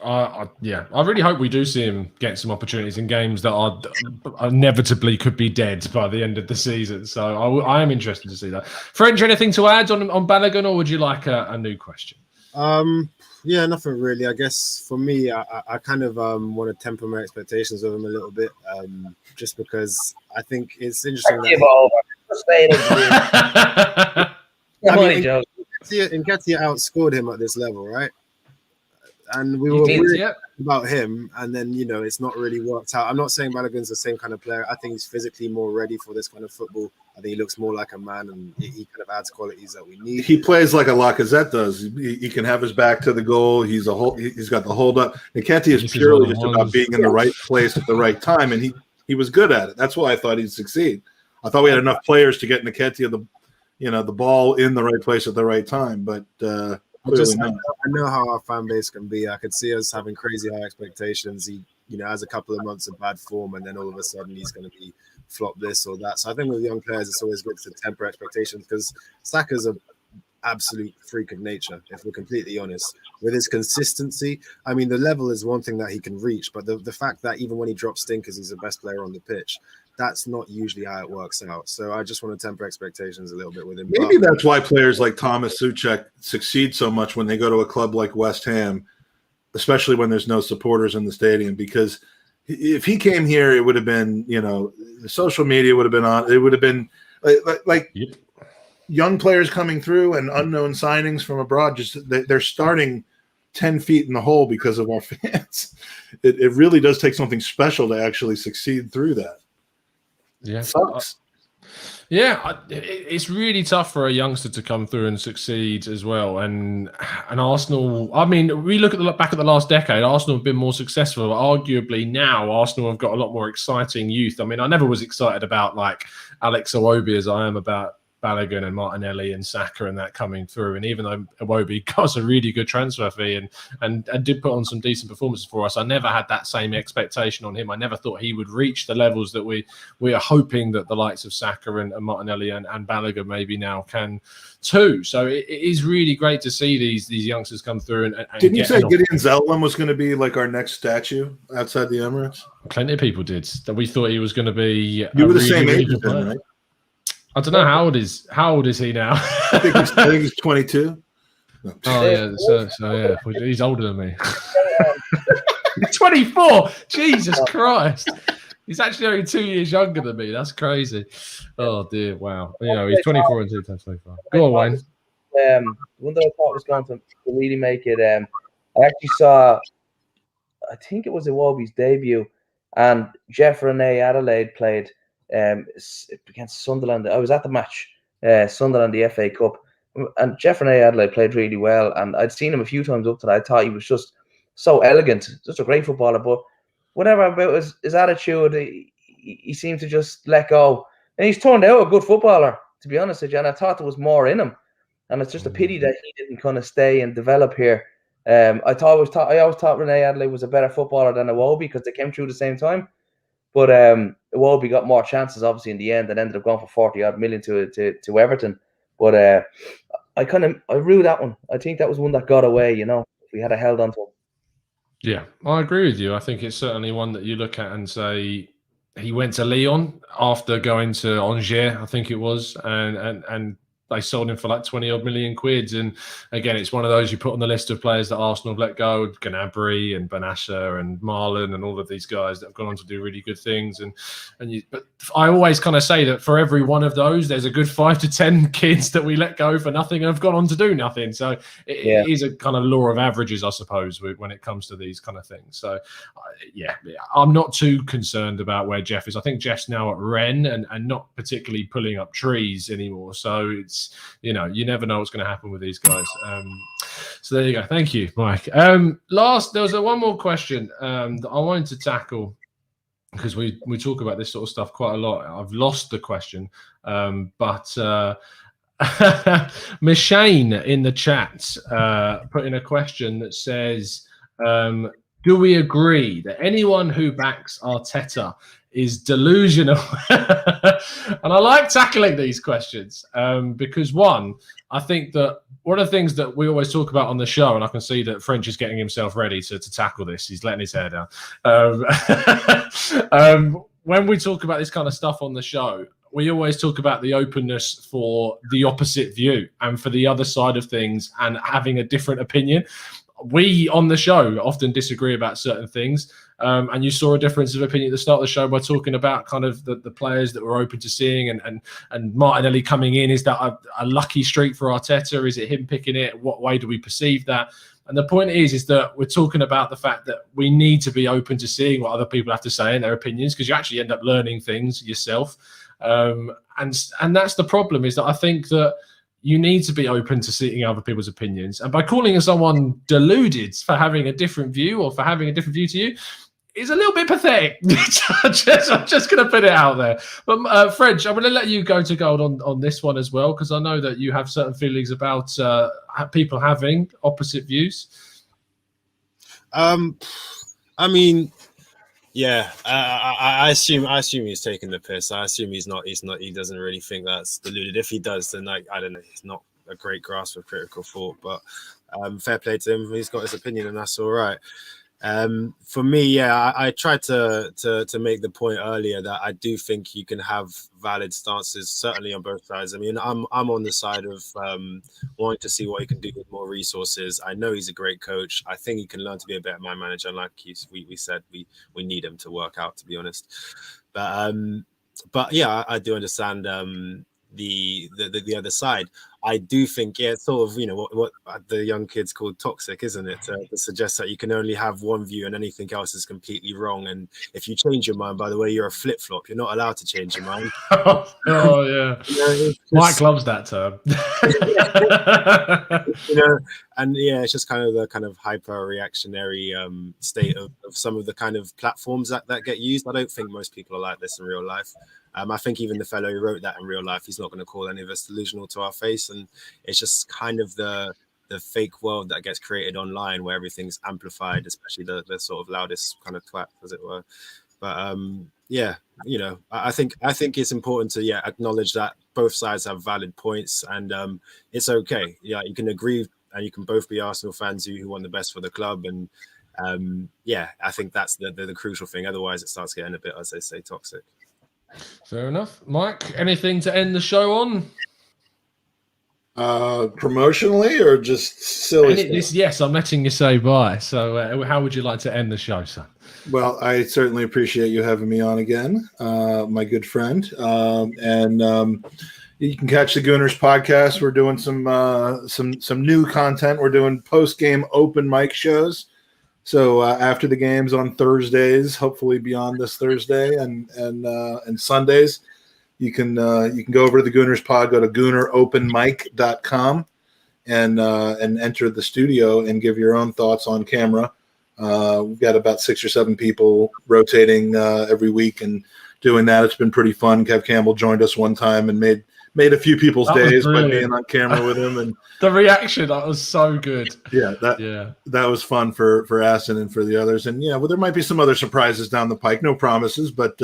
I really hope we do see him get some opportunities in games that are inevitably could be dead by the end of the season. So I am interested to see that. French, anything to add on Balogun, or would you like a new question? Yeah, nothing really. I guess for me, I kind of want to temper my expectations of him a little bit, just because I think it's interesting. Nketiah outscored him at this level, right? And we were worried about him, and then it's not really worked out. I'm not saying Balogun's the same kind of player. I think he's physically more ready for this kind of football. I think he looks more like a man, and he kind of adds qualities that we need. He plays like a Lacazette does. He can have his back to the goal. He's got the hold up. Nketiah is purely just about being in the right place at the right time, and he was good at it. That's why I thought he'd succeed. I thought we had enough players to get Nketiah the ball in the right place at the right time, but I know how our fan base can be. I could see us having crazy high expectations. He, has a couple of months of bad form, and then all of a sudden he's going to be flop this or that. So I think with young players, it's always good to temper expectations, because Saka's an absolute freak of nature, if we're completely honest. With his consistency, I mean, the level is one thing that he can reach, but the fact that even when he drops stinkers, he's the best player on the pitch. That's not usually how it works out. So I just want to temper expectations a little bit with him. Maybe that's why players like Thomas Souček succeed so much when they go to a club like West Ham, especially when there's no supporters in the stadium. Because if he came here, it would have been, the social media would have been on. It would have been like young players coming through and unknown signings from abroad. Just they're starting 10 feet in the hole because of our fans. It really does take something special to actually succeed through that. Yeah, sucks. It's really tough for a youngster to come through and succeed as well. And Arsenal, I mean, we look back at the last decade, Arsenal have been more successful. Arguably now, Arsenal have got a lot more exciting youth. I mean, I never was excited about like Alex Iwobi as I am about Balogun and Martinelli and Saka and that coming through. And even though Iwobi got a really good transfer fee and did put on some decent performances for us, I never had that same expectation on him. I never thought he would reach the levels that we are hoping that the likes of Saka and Martinelli and Balogun maybe now can too. So it is really great to see these youngsters come through. And didn't you say Gideon Zeldin was going to be like our next statue outside the Emirates? Plenty of people did. That we thought he was going to be. You were the same age as him, right? I don't know how old is he now? I think he's 22. No. Oh yeah, so yeah, he's older than me. 24. Jesus Christ, he's actually only 2 years younger than me. That's crazy. Oh dear, wow. He's 24 and 2 times 25. Go on, Wayne. One that I thought was going to really make it. I actually saw. I think it was Iwobi's debut, and Jeff Renee Adelaide played. Against Sunderland. I was at the match, Sunderland, the FA Cup, and Jeff Renee Adelaide played really well, and I'd seen him a few times up to that. I thought he was just so elegant, just a great footballer, but whatever about his attitude, he seemed to just let go, and he's turned out a good footballer, to be honest with you, and I thought there was more in him, and it's just a pity that he didn't kind of stay and develop here. I always thought Renee Adelaide was a better footballer than Iwobi because they came through the same time. But Iwobi got more chances, obviously, in the end, and ended up going for 40-odd million to Everton. But I ruled that one. I think that was one that got away, if we had held on to him. Yeah, I agree with you. I think it's certainly one that you look at and say he went to Lyon after going to Angers, I think it was, and they sold him for like 20-odd million quid. And again, it's one of those you put on the list of players that Arsenal have let go, Gnabry and Benasha and Marlon and all of these guys that have gone on to do really good things. But I always kind of say that for every one of those, there's a good 5 to 10 kids that we let go for nothing and have gone on to do nothing. So it is a kind of law of averages, I suppose, when it comes to these kind of things. So I'm not too concerned about where Jeff is. I think Jeff's now at Rennes and not particularly pulling up trees anymore. So it's, you know, you never know what's going to happen with these guys. So there you go. Thank you, Mike. There was one more question that I wanted to tackle, because we talk about this sort of stuff quite a lot. I've lost the question, but Miss Shane in the chat put in a question that says, do we agree that anyone who backs Arteta is delusional? And I like tackling these questions because, one, I think that one of the things that we always talk about on the show, and I can see that French is getting himself ready to tackle this. He's letting his hair down. When we talk about this kind of stuff on the show, we always talk about the openness for the opposite view and for the other side of things and having a different opinion. We on the show often disagree about certain things. And you saw a difference of opinion at the start of the show by talking about kind of the players that we're open to seeing and Martinelli coming in. Is that a lucky streak for Arteta? Is it him picking it? What way do we perceive that? And the point is that we're talking about the fact that we need to be open to seeing what other people have to say and their opinions, because you actually end up learning things yourself. And that's the problem, is that I think that you need to be open to seeing other people's opinions. And by calling someone deluded for having a different view or for having a different view to you is a little bit pathetic. I'm just going to put it out there. But French, I'm going to let you go to gold on this one as well, because I know that you have certain feelings about people having opposite views. I mean, yeah, I assume he's taking the piss. I assume he's not. He doesn't really think that's deluded. If he does, then I don't know. He's not a great grasp of critical thought. But fair play to him. He's got his opinion, and that's all right. For me, yeah, I tried to make the point earlier that I do think you can have valid stances, certainly on both sides. I mean, I'm on the side of wanting to see what he can do with more resources. I know he's a great coach. I think he can learn to be a better man manager. And like we said, we need him to work out, to be honest. But yeah, I do understand the other side. I do think, yeah, it's sort of, you know, what the young kids call toxic, isn't it? To suggest that you can only have one view and anything else is completely wrong. And if you change your mind, by the way, you're a flip-flop. You're not allowed to change your mind. Oh yeah. You know, Mike loves that term. You know, and yeah, it's just kind of the kind of hyper-reactionary state of some of the kind of platforms that get used. I don't think most people are like this in real life. I think even the fellow who wrote that in real life, he's not going to call any of us delusional to our face. And it's just kind of the fake world that gets created online where everything's amplified, especially the sort of loudest kind of twat, as it were. But yeah, you know, I think it's important to acknowledge that both sides have valid points, and it's okay. Yeah, you can agree, and you can both be Arsenal fans who want the best for the club. And yeah, I think that's the crucial thing. Otherwise, it starts getting a bit, as they say, toxic. Fair enough. Mike, anything to end the show on? Promotionally or just silly stuff? Yes, I'm letting you say bye. So how would you like to end the show, son? Well, I certainly appreciate you having me on again, my good friend. And you can catch the Gooners podcast. We're doing some new content. We're doing post-game open mic shows. So after the games on Thursdays, hopefully beyond this Thursday and Sundays, you can go over to the Gooners pod, go to gooneropenmic.com and enter the studio and give your own thoughts on camera. We've got about 6 or 7 people rotating every week and doing that. It's been pretty fun. Kev Campbell joined us one time and made a few people's days by being on camera with him, and the reaction, that was so good. Yeah, that was fun for Aston and for the others. And yeah, well, there might be some other surprises down the pike. No promises, but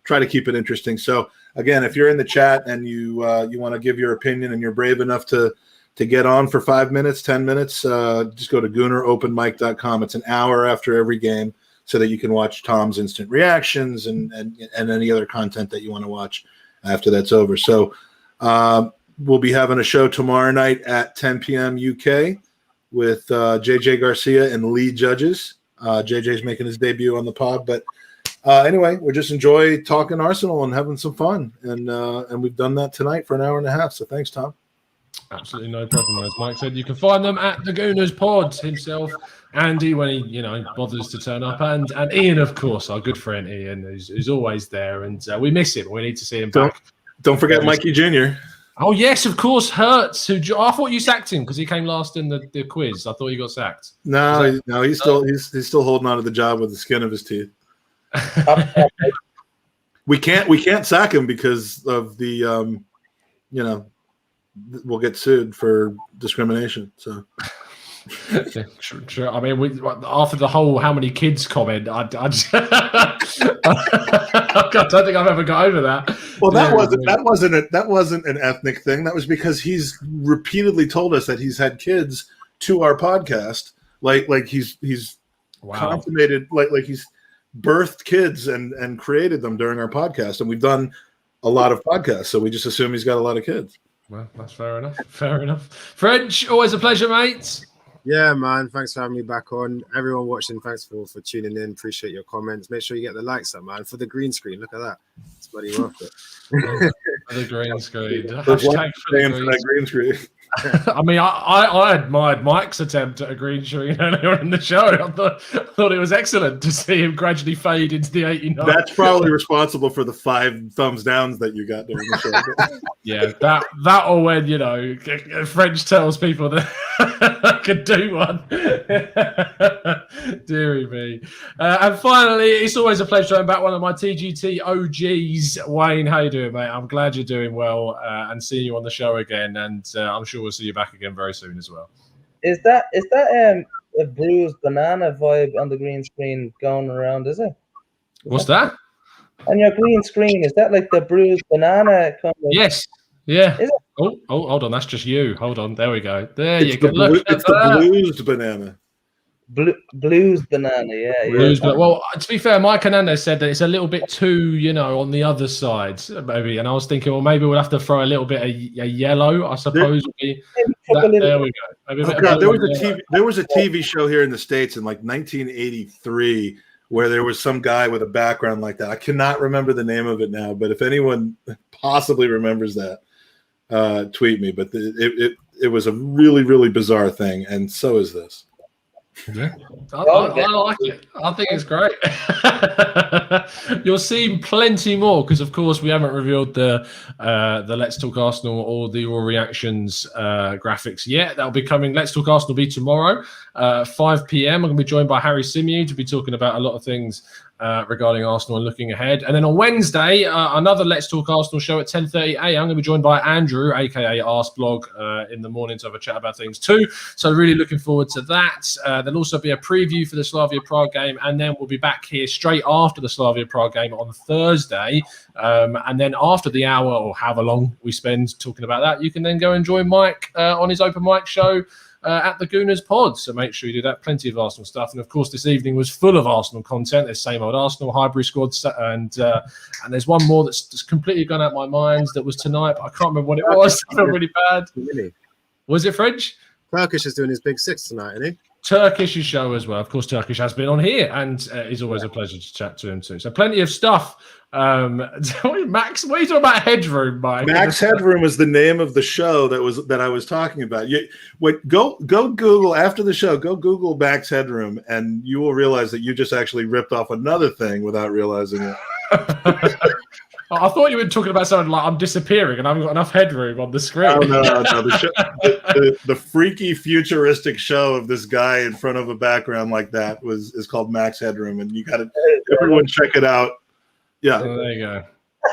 try to keep it interesting. So again, if you're in the chat and you want to give your opinion and you're brave enough to get on for 5 minutes, 10 minutes, just go to gooneropenmic.com. It's an hour after every game, so that you can watch Tom's instant reactions and any other content that you want to watch after that's over. So we'll be having a show tomorrow night at 10 p.m. UK with JJ Garcia and Lee Judges. JJ's making his debut on the pod, but anyway, we just enjoy talking Arsenal and having some fun, and we've done that tonight for an hour and a half. So thanks, Tom. Absolutely no problem. As Mike said, you can find them at the Gooners pod himself, Andy when he bothers to turn up, and Ian, of course, our good friend Ian, who's always there, and we miss him. We need to see him back. Don't forget Mikey Jr. Oh yes, of course, Hertz. I thought you sacked him because he came last in the quiz. I thought he got sacked. No, he's still holding on to the job with the skin of his teeth. We can't sack him because of the we'll get sued for discrimination. So. True. I mean, after the whole "how many kids" comment, I don't think I've ever got over that. Well, that wasn't an ethnic thing. That was because he's repeatedly told us that he's had kids to our podcast. Like he's consummated, like he's birthed kids and created them during our podcast. And we've done a lot of podcasts, so we just assume he's got a lot of kids. Well, that's fair enough. Fair enough. French, always a pleasure, mate. Yeah, man. Thanks for having me back on. Everyone watching, thanks for tuning in. Appreciate your comments. Make sure you get the likes up, man. For the green screen, look at that. It's bloody worth it. For the green screen. Hashtag for that green screen. I mean, I admired Mike's attempt at a green screen earlier in the show. I thought it was excellent to see him gradually fade into the 89. That's probably responsible for the 5 thumbs downs that you got during the show. Yeah, that or when, French tells people that I could do one. Deary me. And finally, it's always a pleasure having back one of my TGT OGs. Wayne, how you doing, mate? I'm glad you're doing well and seeing you on the show again. And I'm sure we'll see you back again very soon as well. Is that a bruised banana vibe on the green screen going around, is it? What's that? On your green screen, is that like the bruised banana kind of? Yes. Yeah. Is it? Oh, hold on. That's just you. Hold on. There we go. There you go. It's the bluesed banana. Blues banana, yeah. Well, to be fair, Mike Hernandez said that it's a little bit too, on the other side, maybe. And I was thinking, well, maybe we'll have to throw a little bit of a yellow, I suppose. There we go. There was a TV show here in the States in like 1983 where there was some guy with a background like that. I cannot remember the name of it now, but if anyone possibly remembers that, tweet me. But it was a really, really bizarre thing, and so is this. Yeah, I like it. I think it's great. You'll see plenty more because, of course, we haven't revealed the Let's Talk Arsenal or the Raw Reactions graphics yet. That'll be coming. Let's Talk Arsenal will be tomorrow, 5 p.m. I'm going to be joined by Harry Symeou to be talking about a lot of things regarding Arsenal and looking ahead. And then on Wednesday, another Let's Talk Arsenal show at 10:30 a.m. I'm going to be joined by Andrew, aka Arsblog, in the morning to have a chat about things too. So really looking forward to that. There'll also be a preview for the Slavia Prague game, and then we'll be back here straight after the Slavia Prague game on Thursday. And then after the hour or however long we spend talking about that, you can then go and join Mike on his open mic show at the Gooners pod. So make sure you do that. Plenty of Arsenal stuff. And of course, this evening was full of Arsenal content. There's same old Arsenal, Highbury squad, and there's one more that's just completely gone out of my mind that was tonight, but I can't remember what it was. I feel really bad. Really? Was it French? Turkish is doing his big 6 tonight, isn't he? Turkish show as well. Of course, Turkish has been on here, and it's always a pleasure to chat to him too. So plenty of stuff. Max, what are you talking about? Headroom, Mike? Max Headroom is the name of the show that I was talking about. Go Google after the show. Go Google Max Headroom, and you will realize that you just actually ripped off another thing without realizing it. I thought you were talking about something like I'm disappearing and I haven't got enough headroom on the screen. Oh, no. The freaky futuristic show of this guy in front of a background like that is called Max Headroom, and you got to everyone check it out. Yeah, there you go.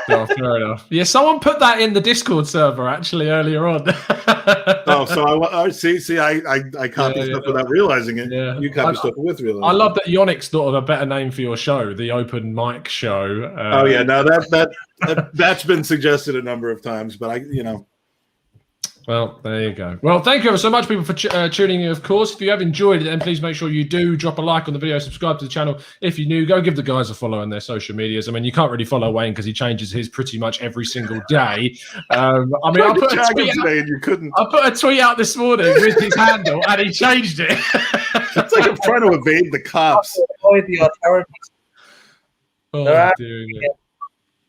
Oh, fair enough. Yeah, someone put that in the Discord server actually earlier on. So I see. I copy stuff without realizing it. Yeah. You copy stuff with realizing. I love that Yonex thought of a better name for your show, the Open Mic Show. Now that's been suggested a number of times, but Well, there you go. Well, thank you ever so much, people, for tuning in, of course. If you have enjoyed it, then please make sure you do drop a like on the video, subscribe to the channel. If you're new, go give the guys a follow on their social medias. I mean, you can't really follow Wayne because he changes his pretty much every single day. I put a tweet out this morning with his handle, and he changed it. It's like I'm trying to evade the cops. Avoid the authorities. Oh, dear.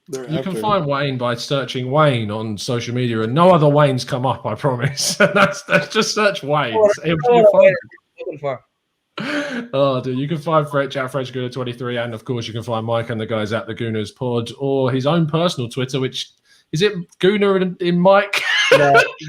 You can find Wayne by searching Wayne on social media, and no other Waynes come up, I promise. that's just search Wayne. Oh, dude, you can find French at French Gooner 23, and of course you can find Mike and the guys at the Gooners Pod, or his own personal Twitter, which is it Gooner in Mike?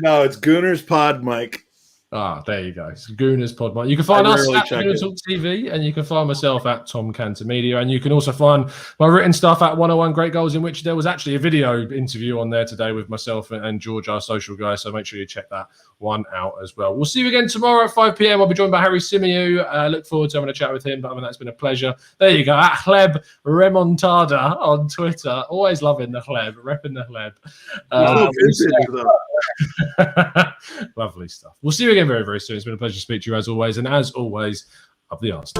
No, it's Gooner's Pod, Mike. Ah, there you go. It's Gooner's Pod, Mike. You can find I us rarely at check Gooner it. Talk TV, and you can find myself at Tom Cantor Media, and you can also find my written stuff at 101 Great Goals, in which there was actually a video interview on there today with myself and George, our social guy. So make sure you check that one out as well. We'll see you again tomorrow at 5 p.m. I'll be joined by Harry Simiu. Look forward to having a chat with him. But I mean, that's been a pleasure. There you go. At Hleb Remontada on Twitter. Always loving the Hleb, repping the Hleb. Lovely stuff. We'll see you again very, very soon. It's been a pleasure to speak to you as always. And as always, up the arse.